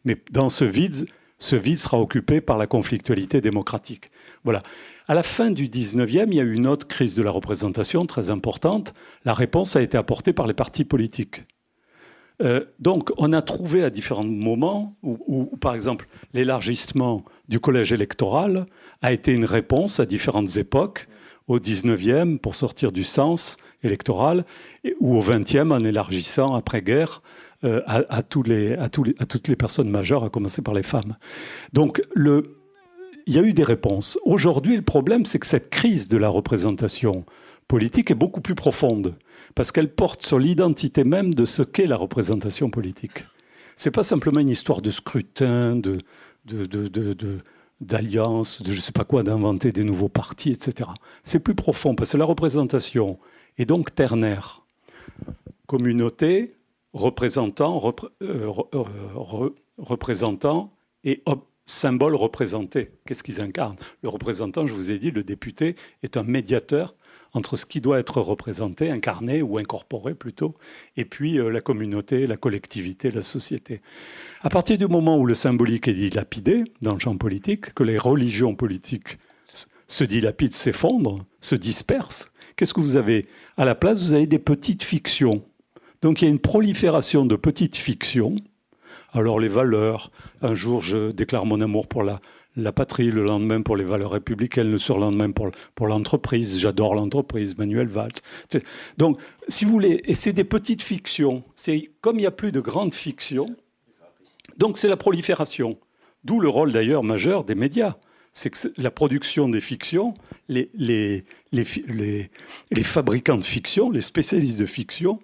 Mais dans ce vide sera occupé par la conflictualité démocratique. Voilà. À la fin du 19e, il y a eu une autre crise de la représentation très importante. La réponse a été apportée par les partis politiques. Donc, on a trouvé à différents moments où, par exemple, l'élargissement du collège électoral a été une réponse à différentes époques, au 19e pour sortir du sens électoral, ou au 20e en élargissant après-guerre à toutes les personnes majeures, à commencer par les femmes. Donc, il y a eu des réponses. Aujourd'hui, le problème, c'est que cette crise de la représentation politique est beaucoup plus profonde, parce qu'elle porte sur l'identité même de ce qu'est la représentation politique. Ce n'est pas simplement une histoire de scrutin, d'alliance, de je ne sais pas quoi, d'inventer des nouveaux partis, etc. C'est plus profond, parce que la représentation est donc ternaire. Communauté, représentant et symboles représentés. Qu'est-ce qu'ils incarnent? Le représentant, je vous ai dit, le député est un médiateur entre ce qui doit être représenté, incarné ou incorporé plutôt, et puis la communauté, la collectivité, la société. À partir du moment où le symbolique est dilapidé dans le champ politique, que les religions politiques se dilapident, s'effondrent, se dispersent, qu'est-ce que vous avez? À la place, vous avez des petites fictions. Donc il y a une prolifération de petites fictions. Alors les valeurs, un jour je déclare mon amour pour la patrie, le lendemain pour les valeurs républicaines, le surlendemain pour l'entreprise. J'adore l'entreprise, Manuel Valls. Donc, si vous voulez, et c'est des petites fictions. C'est comme il n'y a plus de grandes fictions, donc c'est la prolifération. D'où le rôle d'ailleurs majeur des médias. C'est que la production des fictions, les fabricants de fiction, les spécialistes de fiction,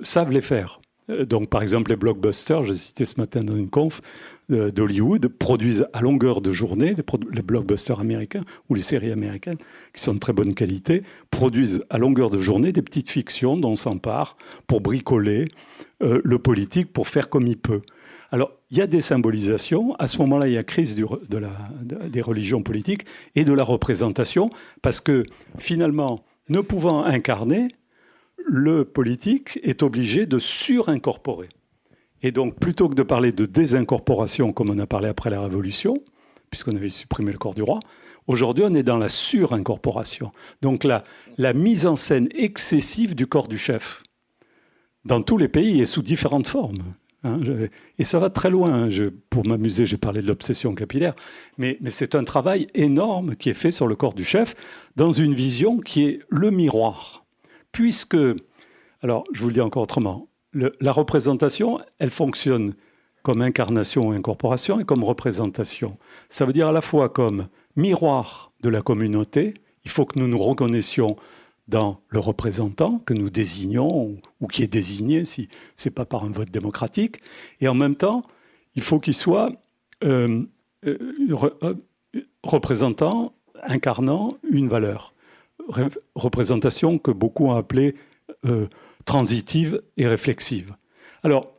savent les faire. Donc, par exemple, les blockbusters, j'ai cité ce matin dans une conf d'Hollywood, produisent à longueur de journée, les blockbusters américains ou les séries américaines, qui sont de très bonne qualité, produisent à longueur de journée des petites fictions dont on s'empare pour bricoler le politique, pour faire comme il peut. Alors, il y a des symbolisations. À ce moment-là, il y a crise des religions politiques et de la représentation, parce que finalement, ne pouvant incarner, le politique est obligé de surincorporer. Et donc, plutôt que de parler de désincorporation, comme on a parlé après la Révolution, puisqu'on avait supprimé le corps du roi, aujourd'hui, on est dans la surincorporation. Donc, la mise en scène excessive du corps du chef, dans tous les pays et sous différentes formes. Et ça va très loin. Pour m'amuser, j'ai parlé de l'obsession capillaire, mais c'est un travail énorme qui est fait sur le corps du chef, dans une vision qui est le miroir. Puisque, alors je vous le dis encore autrement, la représentation, elle fonctionne comme incarnation ou incorporation et comme représentation. Ça veut dire à la fois comme miroir de la communauté, il faut que nous nous reconnaissions dans le représentant que nous désignons ou qui est désigné si ce n'est pas par un vote démocratique, et en même temps, il faut qu'il soit représentant, incarnant une valeur. Représentation que beaucoup ont appelée transitive et réflexive. Alors,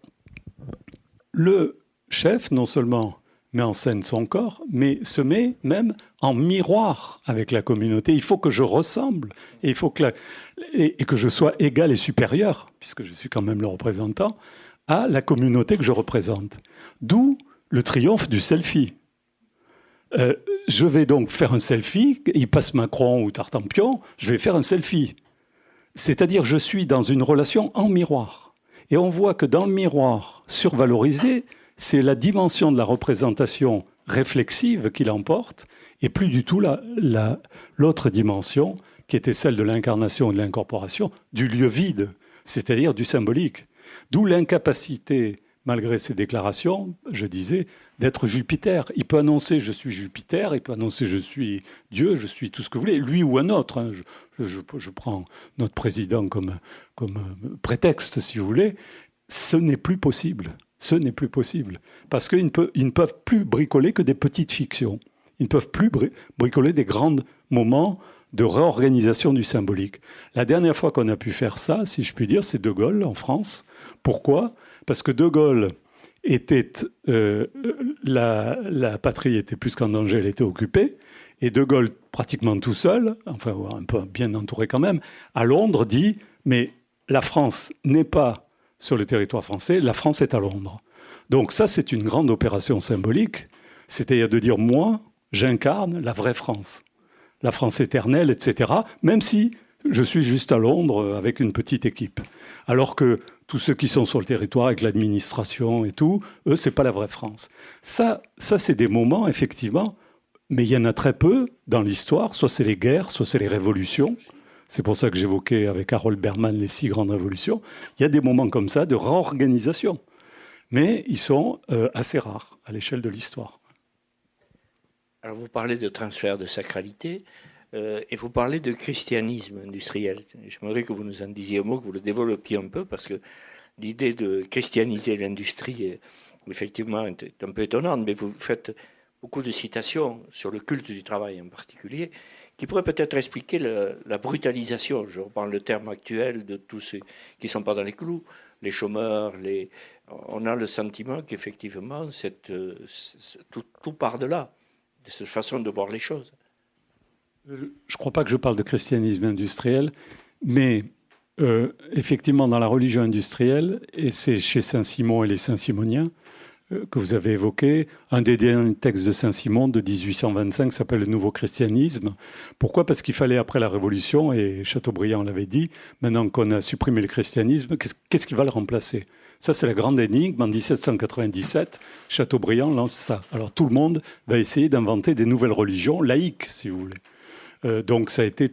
le chef, non seulement met en scène son corps, mais se met même en miroir avec la communauté. Il faut que je ressemble, et il faut que je sois égal et supérieur, puisque je suis quand même le représentant, à la communauté que je représente. D'où le triomphe du selfie. Je vais donc faire un selfie, il passe Macron ou Tartampion, je vais faire un selfie. C'est-à-dire je suis dans une relation en miroir. Et on voit que dans le miroir survalorisé, c'est la dimension de la représentation réflexive qui l'emporte, et plus du tout l'autre dimension, qui était celle de l'incarnation et de l'incorporation, du lieu vide, c'est-à-dire du symbolique. D'où l'incapacité, malgré ses déclarations, je disais, d'être Jupiter. Il peut annoncer « je suis Jupiter », il peut annoncer « je suis Dieu », je suis tout ce que vous voulez, lui ou un autre. Je prends notre président comme prétexte, si vous voulez. Ce n'est plus possible. Ce n'est plus possible. Parce qu'ils ne peuvent plus bricoler que des petites fictions. Ils ne peuvent plus bricoler des grands moments de réorganisation du symbolique. La dernière fois qu'on a pu faire ça, si je puis dire, c'est De Gaulle en France. Pourquoi ? Parce que De Gaulle était... la patrie était plus qu'en danger, elle était occupée. Et De Gaulle, pratiquement tout seul, enfin un peu bien entouré quand même, à Londres, dit « mais la France n'est pas sur le territoire français, la France est à Londres ». Donc ça, c'est une grande opération symbolique, c'est-à-dire de dire « moi, j'incarne la vraie France, la France éternelle, etc. » même si je suis juste à Londres avec une petite équipe. Alors que tous ceux qui sont sur le territoire avec l'administration et tout, eux, c'est pas la vraie France. Ça c'est des moments, effectivement, mais il y en a très peu dans l'histoire. Soit c'est les guerres, soit c'est les révolutions. C'est pour ça que j'évoquais avec Harold Berman les 6 grandes révolutions. Il y a des moments comme ça de réorganisation. Mais ils sont assez rares à l'échelle de l'histoire. Alors vous parlez de transfert de sacralité et vous parlez de christianisme industriel. J'aimerais que vous nous en disiez un mot, que vous le développiez un peu, parce que l'idée de christianiser l'industrie est effectivement est un peu étonnante, mais vous faites beaucoup de citations sur le culte du travail en particulier, qui pourraient peut-être expliquer la brutalisation, je reprends le terme actuel, de tous ceux qui ne sont pas dans les clous, les chômeurs, on a le sentiment qu'effectivement, tout part de là, de cette façon de voir les choses. Je ne crois pas que je parle de christianisme industriel, mais effectivement, dans la religion industrielle, et c'est chez Saint-Simon et les Saint-Simoniens que vous avez évoqué, un des derniers textes de Saint-Simon de 1825 s'appelle « Le nouveau christianisme ». Pourquoi ? Parce qu'il fallait, après la Révolution, et Chateaubriand l'avait dit, maintenant qu'on a supprimé le christianisme, qu'est-ce qui va le remplacer ? Ça, c'est la grande énigme. En 1797, Chateaubriand lance ça. Alors tout le monde va essayer d'inventer des nouvelles religions laïques, si vous voulez. Donc ça a été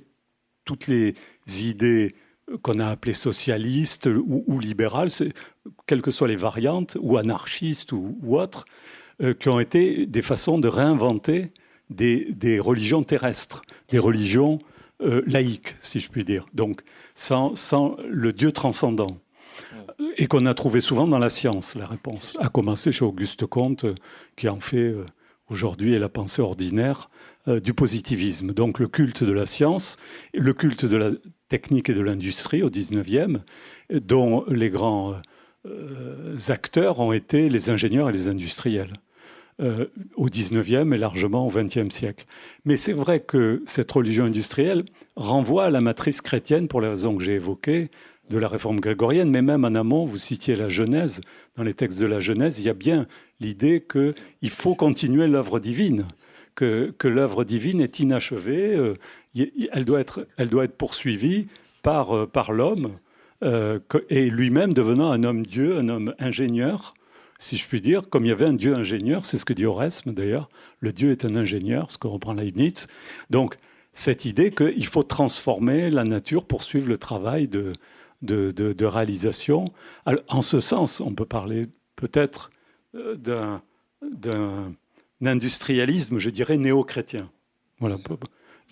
toutes les idées qu'on a appelées socialistes ou libérales, quelles que soient les variantes, ou anarchistes ou autres, qui ont été des façons de réinventer des religions terrestres, des religions laïques, si je puis dire. Donc sans le Dieu transcendant. Et qu'on a trouvé souvent dans la science, la réponse. À commencer chez Auguste Comte, qui en fait aujourd'hui la pensée ordinaire du positivisme. Donc le culte de la science, le culte de la technique et de l'industrie au 19e, dont les grands acteurs ont été les ingénieurs et les industriels. Au 19e et largement au 20e siècle. Mais c'est vrai que cette religion industrielle renvoie à la matrice chrétienne pour les raisons que j'ai évoquées, de la réforme grégorienne, mais même en amont, vous citiez la Genèse, dans les textes de la Genèse, il y a bien l'idée qu'il faut continuer l'œuvre divine, que l'œuvre divine est inachevée, elle doit être poursuivie par l'homme, et lui-même devenant un homme-dieu, un homme ingénieur, si je puis dire, comme il y avait un dieu ingénieur, c'est ce que dit Oresme d'ailleurs, le dieu est un ingénieur, ce que reprend Leibniz. Donc, cette idée qu'il faut transformer la nature pour suivre le travail de réalisation. Alors, en ce sens, on peut parler peut-être d'un industrialisme, je dirais, néo-chrétien. Voilà,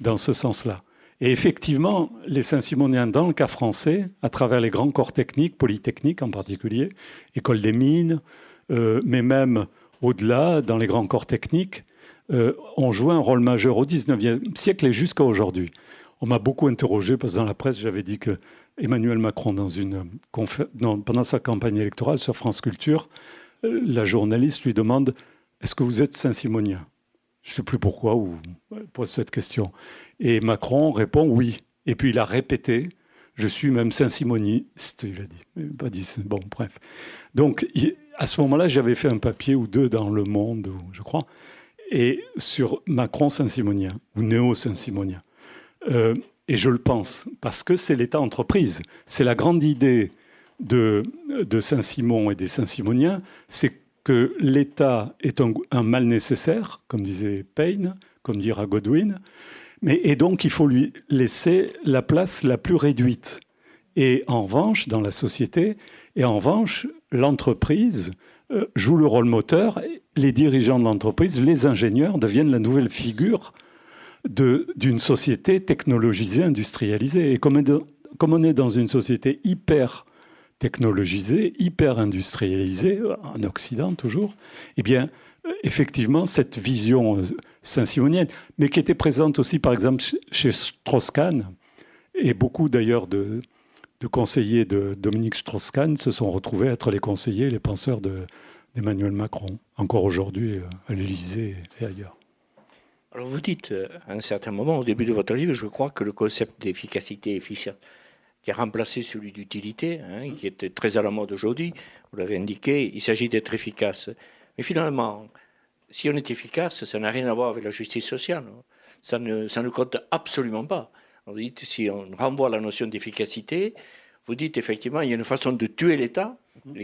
dans ce sens-là. Et effectivement, les Saint-Simoniens, dans le cas français, à travers les grands corps techniques, polytechniques en particulier, école des mines, mais même au-delà, dans les grands corps techniques, ont joué un rôle majeur au XIXe siècle et jusqu'à aujourd'hui. On m'a beaucoup interrogé, parce que dans la presse, j'avais dit que Emmanuel Macron, pendant sa campagne électorale sur France Culture, la journaliste lui demande « Est-ce que vous êtes Saint-Simonien ?» Je ne sais plus pourquoi ou pose cette question. Et Macron répond « Oui ». Et puis il a répété « Je suis même Saint-Simoniste », il a dit. Pas dit, bon, bref. Donc, à ce moment-là, j'avais fait un papier ou deux dans Le Monde, je crois, et sur Macron Saint-Simonien, ou néo-Saint-Simonien. Et je le pense, parce que c'est l'État-entreprise. C'est la grande idée de Saint-Simon et des Saint-Simoniens, c'est que l'État est un mal nécessaire, comme disait Paine, comme dira Godwin, et donc il faut lui laisser la place la plus réduite. Et en revanche, dans la société, l'entreprise joue le rôle moteur, les dirigeants de l'entreprise, les ingénieurs deviennent la nouvelle figure d'une société technologisée, industrialisée. Et comme on est dans une société hyper technologisée, hyper industrialisée, en Occident toujours, eh bien, effectivement, cette vision saint-simonienne, mais qui était présente aussi, par exemple, chez Strauss-Kahn, et beaucoup d'ailleurs de conseillers de Dominique Strauss-Kahn se sont retrouvés être les conseillers, les penseurs d'Emmanuel Macron, encore aujourd'hui à l'Élysée et ailleurs. Alors vous dites, à un certain moment, au début de votre livre, je crois que le concept d'efficacité et efficience, qui a remplacé celui d'utilité, qui était très à la mode aujourd'hui, vous l'avez indiqué, il s'agit d'être efficace. Mais finalement, si on est efficace, ça n'a rien à voir avec la justice sociale. Ça ne compte absolument pas. Vous dites, si on renvoie la notion d'efficacité, vous dites effectivement, il y a une façon de tuer l'État,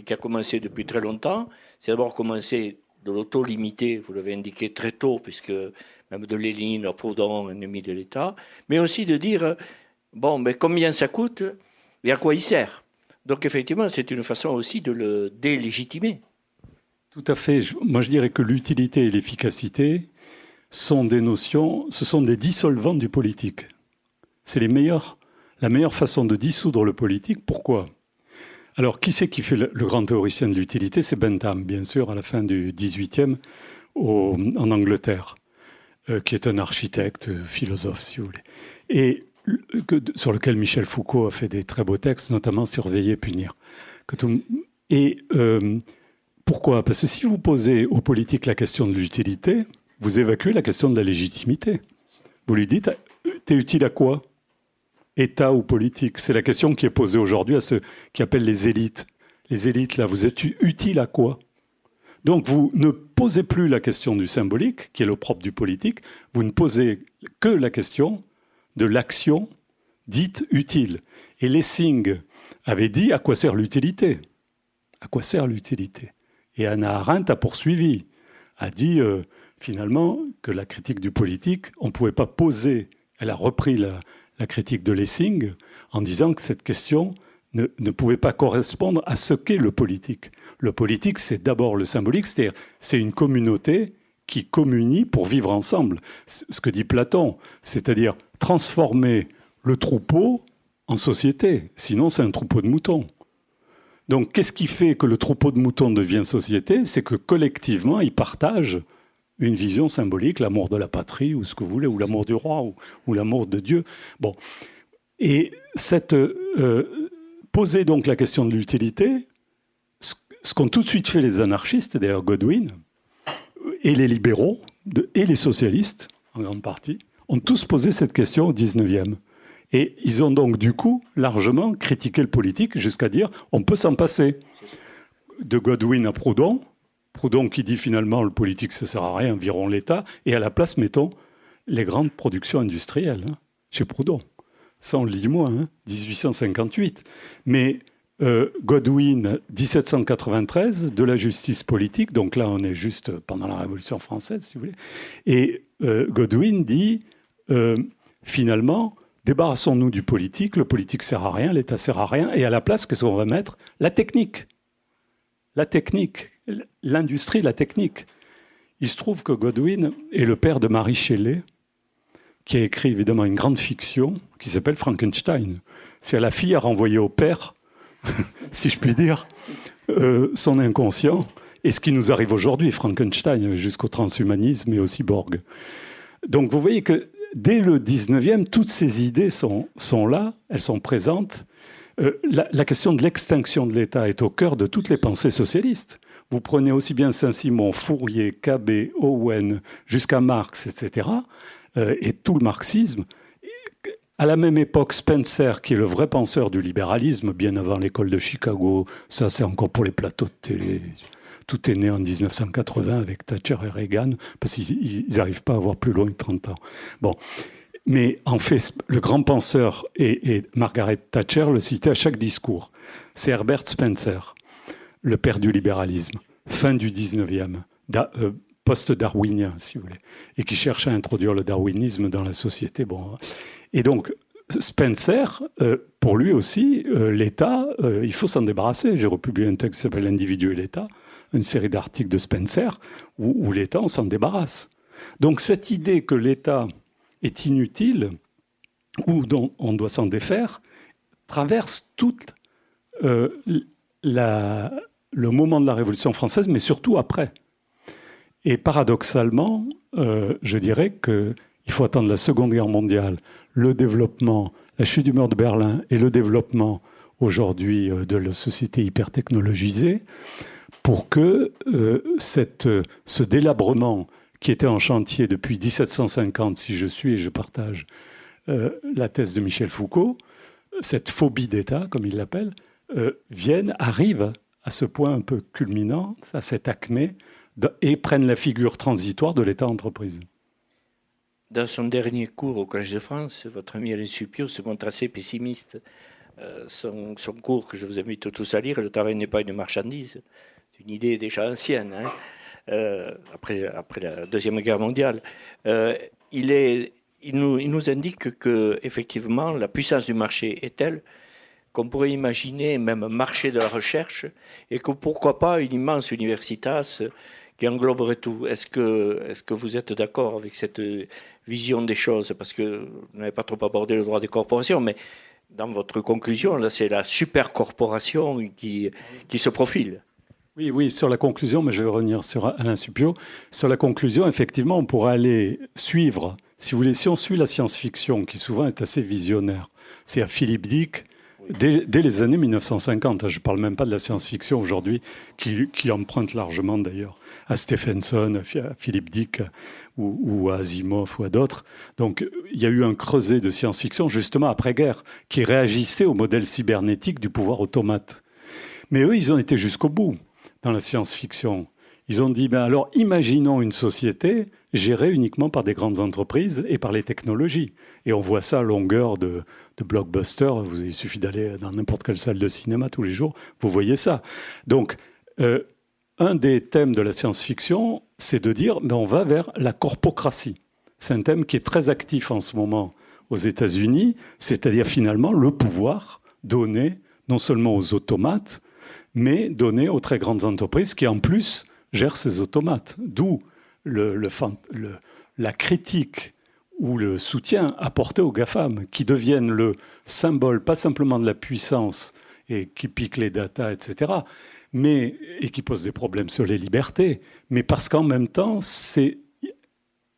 qui a commencé depuis très longtemps. C'est d'abord commencer de l'auto-limiter, vous l'avez indiqué très tôt, puisque même de Lénine, Proudhon, ennemi de l'État, mais aussi de dire, bon, mais combien ça coûte et à quoi il sert. Donc effectivement, c'est une façon aussi de le délégitimer. Tout à fait. Moi, je dirais que l'utilité et l'efficacité sont des notions, ce sont des dissolvants du politique. C'est la meilleure façon de dissoudre le politique. Pourquoi ? Alors, qui c'est qui fait le grand théoricien de l'utilité ? C'est Bentham, bien sûr, à la fin du XVIIIe en Angleterre, qui est un architecte, philosophe, si vous voulez, et sur lequel Michel Foucault a fait des très beaux textes, notamment Surveiller, punir. Et pourquoi ? Parce que si vous posez aux politiques la question de l'utilité, vous évacuez la question de la légitimité. Vous lui dites, t'es utile à quoi ? État ou politique ? C'est la question qui est posée aujourd'hui à ceux qui appellent les élites. Les élites, là, vous êtes utile à quoi ? Donc vous ne posez plus la question du symbolique, qui est le propre du politique, vous ne posez que la question de l'action dite utile. Et Lessing avait dit, à quoi sert l'utilité ? À quoi sert l'utilité ? Et Hannah Arendt a poursuivi, a dit finalement que la critique du politique, on ne pouvait pas poser, elle a repris la critique de Lessing en disant que cette question ne pouvait pas correspondre à ce qu'est le politique. Le politique, c'est d'abord le symbolique, c'est-à-dire c'est une communauté qui communie pour vivre ensemble. Ce que dit Platon, c'est-à-dire transformer le troupeau en société. Sinon, c'est un troupeau de moutons. Donc, qu'est-ce qui fait que le troupeau de moutons devient société ? C'est que collectivement, ils partagent une vision symbolique, l'amour de la patrie, ou ce que vous voulez, ou l'amour du roi, ou l'amour de Dieu. Bon. Et poser donc la question de l'utilité, ce qu'ont tout de suite fait les anarchistes, d'ailleurs Godwin, et les libéraux, et les socialistes, en grande partie, ont tous posé cette question au 19e. Et ils ont donc, du coup, largement critiqué le politique jusqu'à dire on peut s'en passer. De Godwin à Proudhon, Proudhon qui dit finalement le politique ça sert à rien, virons l'État, et à la place mettons les grandes productions industrielles, chez Proudhon. Ça on le dit moins, 1858. Mais Godwin, 1793, de la justice politique, donc là on est juste pendant la Révolution française, si vous voulez, et Godwin dit finalement, débarrassons-nous du politique, le politique sert à rien, l'État sert à rien, et à la place, qu'est-ce qu'on va mettre ? La technique. La technique, l'industrie, la technique. Il se trouve que Godwin est le père de Mary Shelley, qui a écrit évidemment une grande fiction qui s'appelle Frankenstein. C'est la fille à renvoyer au père, si je puis dire, son inconscient, et ce qui nous arrive aujourd'hui, Frankenstein, jusqu'au transhumanisme et au cyborg. Donc vous voyez que dès le 19e, toutes ces idées sont là, elles sont présentes. La question de l'extinction de l'État est au cœur de toutes les pensées socialistes. Vous prenez aussi bien Saint-Simon, Fourier, Cabet, Owen, jusqu'à Marx, etc., et tout le marxisme. À la même époque, Spencer, qui est le vrai penseur du libéralisme, bien avant l'école de Chicago, ça c'est encore pour les plateaux de télé. Tout est né en 1980 avec Thatcher et Reagan, parce qu'ils n'arrivent pas à avoir plus loin de 30 ans. Bon. Mais en fait, le grand penseur, et Margaret Thatcher le citait à chaque discours, c'est Herbert Spencer, le père du libéralisme, fin du 19e, post-darwinien, si vous voulez, et qui cherche à introduire le darwinisme dans la société. Bon. Et donc, Spencer, pour lui aussi, l'État, il faut s'en débarrasser. J'ai republié un texte qui s'appelle « L'individu et l'État », une série d'articles de Spencer, où l'État, on s'en débarrasse. Donc cette idée que l'État est inutile, ou dont on doit s'en défaire, traverse tout le moment de la Révolution française, mais surtout après. Et paradoxalement, je dirais qu'il faut attendre la Seconde Guerre mondiale, le développement, la chute du mur de Berlin et le développement aujourd'hui de la société hyper technologisée pour que ce délabrement qui était en chantier depuis 1750, si je suis et je partage la thèse de Michel Foucault, cette phobie d'État, comme il l'appelle, arrive à ce point un peu culminant, à cet acmé, et prennent la figure transitoire de l'État-entreprise. Dans son dernier cours au Collège de France, votre ami Alain Suppiot se montre assez pessimiste. Son cours que je vous invite tous à lire, « Le travail n'est pas une marchandise », c'est une idée déjà ancienne, après la Deuxième Guerre mondiale. Il nous indique que effectivement la puissance du marché est telle qu'on pourrait imaginer même un marché de la recherche et que pourquoi pas une immense universitas qui engloberait tout. Est-ce que vous êtes d'accord avec cette vision des choses? Parce que vous n'avez pas trop abordé le droit des corporations, mais dans votre conclusion, là, c'est la supercorporation qui se profile. Oui, sur la conclusion, mais je vais revenir sur Alain Suppiot. Sur la conclusion, effectivement, on pourrait aller suivre, si vous voulez, si on suit la science-fiction, qui souvent est assez visionnaire. C'est à Philippe Dick dès les années 1950. Je ne parle même pas de la science-fiction aujourd'hui, qui emprunte largement d'ailleurs à Stephenson, à Philip Dick ou à Asimov ou à d'autres. Donc il y a eu un creuset de science-fiction justement après-guerre qui réagissait au modèle cybernétique du pouvoir automate. Mais eux, ils ont été jusqu'au bout dans la science-fiction. Ils ont dit, alors imaginons une société gérée uniquement par des grandes entreprises et par les technologies. Et on voit ça à longueur de blockbuster. Il suffit d'aller dans n'importe quelle salle de cinéma tous les jours, vous voyez ça. Donc, un des thèmes de la science-fiction, c'est de dire, on va vers la corpocratie. C'est un thème qui est très actif en ce moment aux États-Unis, c'est-à-dire finalement le pouvoir donné non seulement aux automates, mais donné aux très grandes entreprises qui, en plus, gèrent ces automates. D'où la critique ou le soutien apporté aux GAFAM, qui deviennent le symbole, pas simplement de la puissance et qui piquent les datas, etc., et qui posent des problèmes sur les libertés, mais parce qu'en même temps,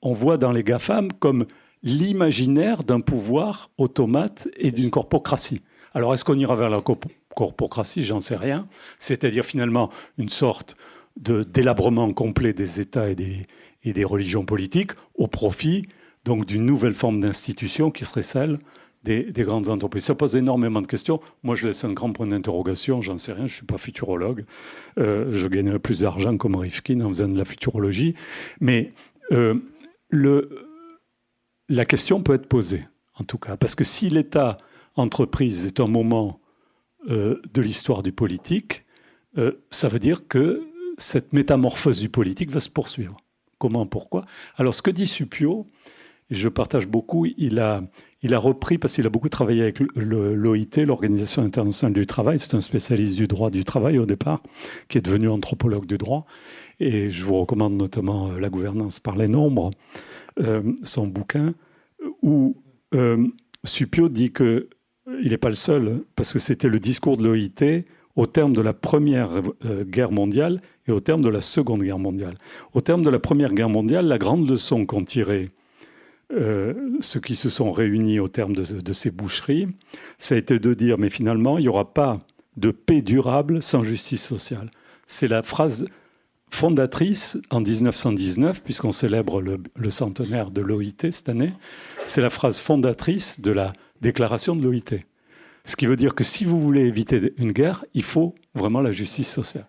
on voit dans les GAFAM comme l'imaginaire d'un pouvoir automate et d'une corpocratie. Alors, est-ce qu'on ira vers la corpocratie ? J'en sais rien. C'est-à-dire, finalement, une sorte de délabrement complet des États et des religions politiques au profit donc d'une nouvelle forme d'institution qui serait celle des grandes entreprises. Ça pose énormément de questions. Moi, je laisse un grand point d'interrogation. J'en sais rien. Je ne suis pas futurologue. Je gagnerais plus d'argent comme Rifkin en faisant de la futurologie. Mais la question peut être posée, en tout cas. Parce que si l'État-entreprise est un moment de l'histoire du politique, ça veut dire que cette métamorphose du politique va se poursuivre. Comment, pourquoi ? Alors, ce que dit Suppiot, et je partage beaucoup, il a repris, parce qu'il a beaucoup travaillé avec l'OIT, l'Organisation internationale du travail, c'est un spécialiste du droit du travail au départ, qui est devenu anthropologue du droit, et je vous recommande notamment La gouvernance par les nombres, son bouquin, où Suppiot dit qu'il n'est pas le seul, parce que c'était le discours de l'OIT au terme de la Première Guerre mondiale et au terme de la Seconde Guerre mondiale. Au terme de la Première Guerre mondiale, la grande leçon qu'ont tirée ceux qui se sont réunis au terme de ces boucheries, ça a été de dire, mais finalement, il n'y aura pas de paix durable sans justice sociale. C'est la phrase fondatrice en 1919, puisqu'on célèbre le centenaire de l'OIT cette année, c'est la phrase fondatrice de la déclaration de l'OIT. Ce qui veut dire que si vous voulez éviter une guerre, il faut vraiment la justice sociale.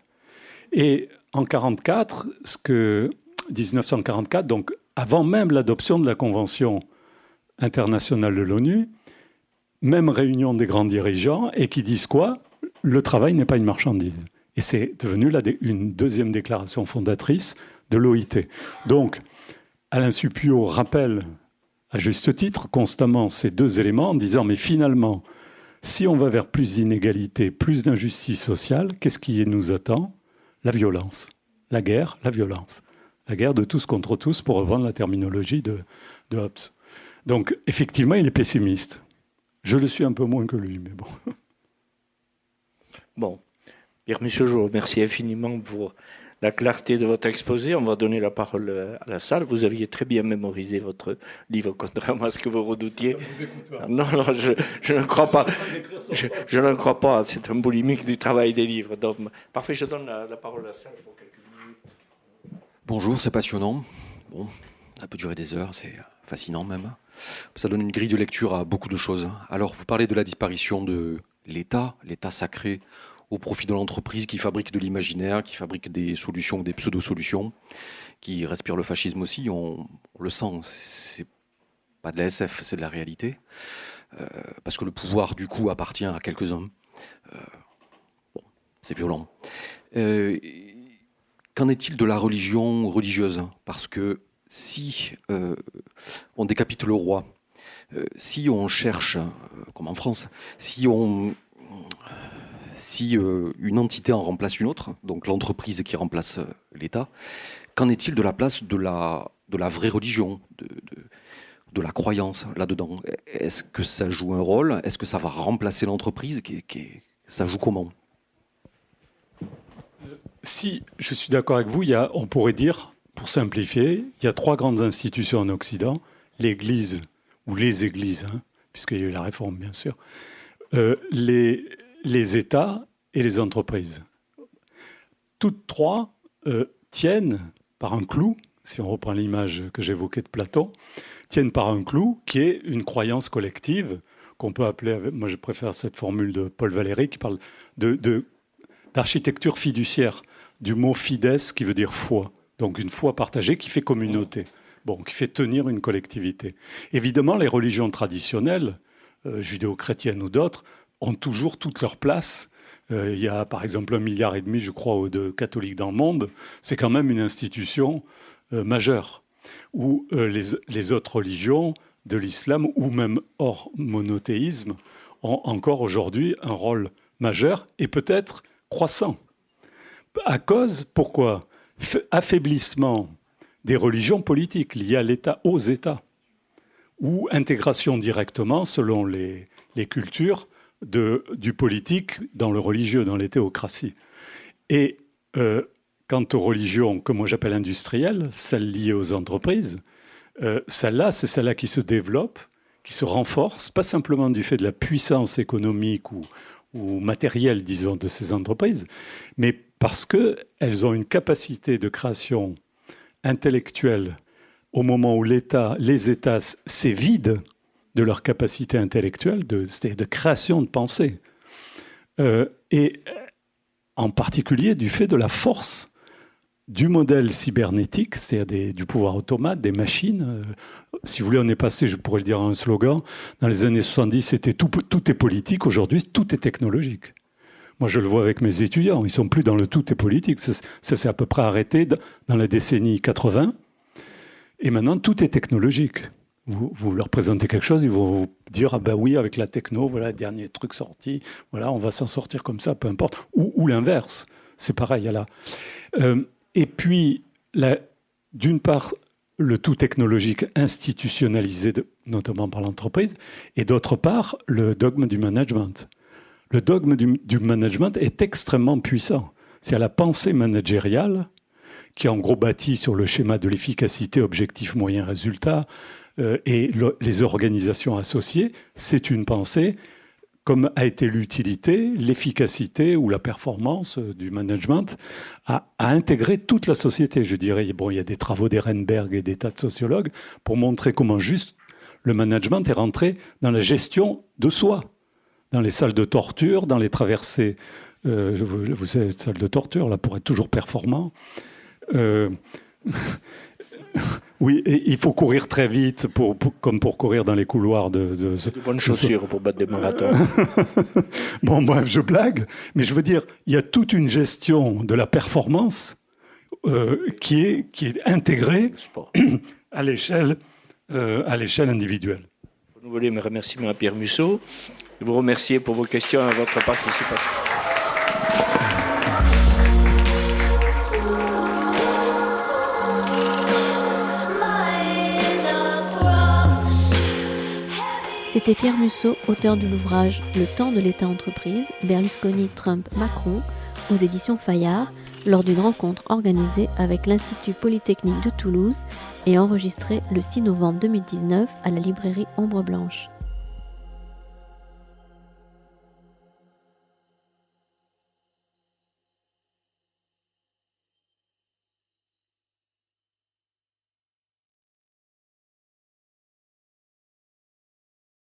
Et en 1944, donc avant même l'adoption de la Convention internationale de l'ONU, même réunion des grands dirigeants, et qui disent quoi ? Le travail n'est pas une marchandise. Et c'est devenu une deuxième déclaration fondatrice de l'OIT. Donc, Alain Suppiot rappelle, à juste titre, constamment ces deux éléments en disant, mais finalement, si on va vers plus d'inégalité, plus d'injustice sociale, qu'est-ce qui nous attend ? La violence. La guerre, la violence. La guerre de tous contre tous, pour reprendre la terminologie de Hobbes. Donc, effectivement, il est pessimiste. Je le suis un peu moins que lui, mais bon. Bon. Pierre-Michel, je vous remercie infiniment pour la clarté de votre exposé. On va donner la parole à la salle. Vous aviez très bien mémorisé votre livre, contrairement à ce que vous redoutiez. Non, je ne crois pas. Je ne crois pas. C'est un boulimique du travail des livres. Donc, parfait, je donne la parole à la salle pour quelques minutes. Bonjour, c'est passionnant. Bon, ça peut durer des heures, c'est fascinant même. Ça donne une grille de lecture à beaucoup de choses. Alors, vous parlez de la disparition de l'État sacré, au profit de l'entreprise qui fabrique de l'imaginaire, qui fabrique des solutions, des pseudo-solutions, qui respire le fascisme aussi, on le sent, c'est pas de la SF, c'est de la réalité, parce que le pouvoir du coup appartient à quelques-uns. Bon, c'est violent. Qu'en est-il de la religion religieuse ? Parce que si on décapite le roi, si on cherche, comme en France, si une entité en remplace une autre, donc l'entreprise qui remplace l'État, qu'en est-il de la place de la vraie religion, de la croyance là-dedans ? Est-ce que ça joue un rôle ? Est-ce que ça va remplacer l'entreprise ? Ça joue comment ? Si je suis d'accord avec vous, on pourrait dire, pour simplifier, il y a 3 grandes institutions en Occident, l'Église, ou les églises, puisqu'il y a eu la réforme bien sûr, les États et les entreprises. Toutes trois tiennent par un clou, si on reprend l'image que j'évoquais de Platon, tiennent par un clou qui est une croyance collective qu'on peut appeler, moi je préfère cette formule de Paul Valéry qui parle d'architecture fiduciaire, du mot fides qui veut dire foi, donc une foi partagée qui fait communauté, qui fait tenir une collectivité. Évidemment, les religions traditionnelles, judéo-chrétiennes ou d'autres, ont toujours toute leur place. Il y a par exemple 1,5 milliard, je crois, de catholiques dans le monde. C'est quand même une institution majeure. Où les autres religions de l'islam, ou même hors monothéisme, ont encore aujourd'hui un rôle majeur et peut-être croissant. À cause, pourquoi ? Affaiblissement des religions politiques liées à l'État, aux États, ou intégration directement, selon les cultures, du politique dans le religieux, dans les théocraties. Et quant aux religions que moi j'appelle industrielles, celles liées aux entreprises, celles-là, c'est celles-là qui se développent, qui se renforcent, pas simplement du fait de la puissance économique ou matérielle, disons, de ces entreprises, mais parce qu'elles ont une capacité de création intellectuelle au moment où les États s'évident de leur capacité intellectuelle, c'est-à-dire de création de pensée, et en particulier du fait de la force du modèle cybernétique, c'est-à-dire du pouvoir automate, des machines. Si vous voulez, on est passé, je pourrais le dire en un slogan, dans les années 70, c'était tout est politique, aujourd'hui, tout est technologique. Moi, je le vois avec mes étudiants, ils ne sont plus dans le tout est politique. Ça s'est à peu près arrêté dans la décennie 80, et maintenant, tout est technologique. Vous leur présentez quelque chose, ils vont vous dire « Ah ben oui, avec la techno, voilà le dernier truc sorti, voilà, on va s'en sortir comme ça, peu importe. » Ou l'inverse, c'est pareil. Et puis, d'une part, le tout technologique institutionnalisé, notamment par l'entreprise, et d'autre part, le dogme du management. Le dogme du management est extrêmement puissant. C'est à la pensée managériale, qui est en gros bâtie sur le schéma de l'efficacité, objectif, moyen, résultat, et les organisations associées, c'est une pensée, comme a été l'utilité, l'efficacité ou la performance du management, à intégrer toute la société. Je dirais, il y a des travaux d'Ehrenberg et des tas de sociologues pour montrer comment juste le management est rentré dans la gestion de soi, dans les salles de torture, dans les traversées, vous savez, les salles de torture, là, pour être toujours performant. Oui, et il faut courir très vite, comme pour courir dans les couloirs de bonnes chaussures pour battre des marathons. Bon, bref, je blague, mais je veux dire, il y a toute une gestion de la performance qui est intégrée à l'échelle individuelle. Vous voulez mes remerciements à Pierre Musso, et vous remercier pour vos questions et votre participation. C'était Pierre Musso, auteur de l'ouvrage « Le temps de l'État-entreprise, Berlusconi, Trump, Macron » aux éditions Fayard, lors d'une rencontre organisée avec l'Institut Polytechnique de Toulouse et enregistrée le 6 novembre 2019 à la librairie Ombre Blanche.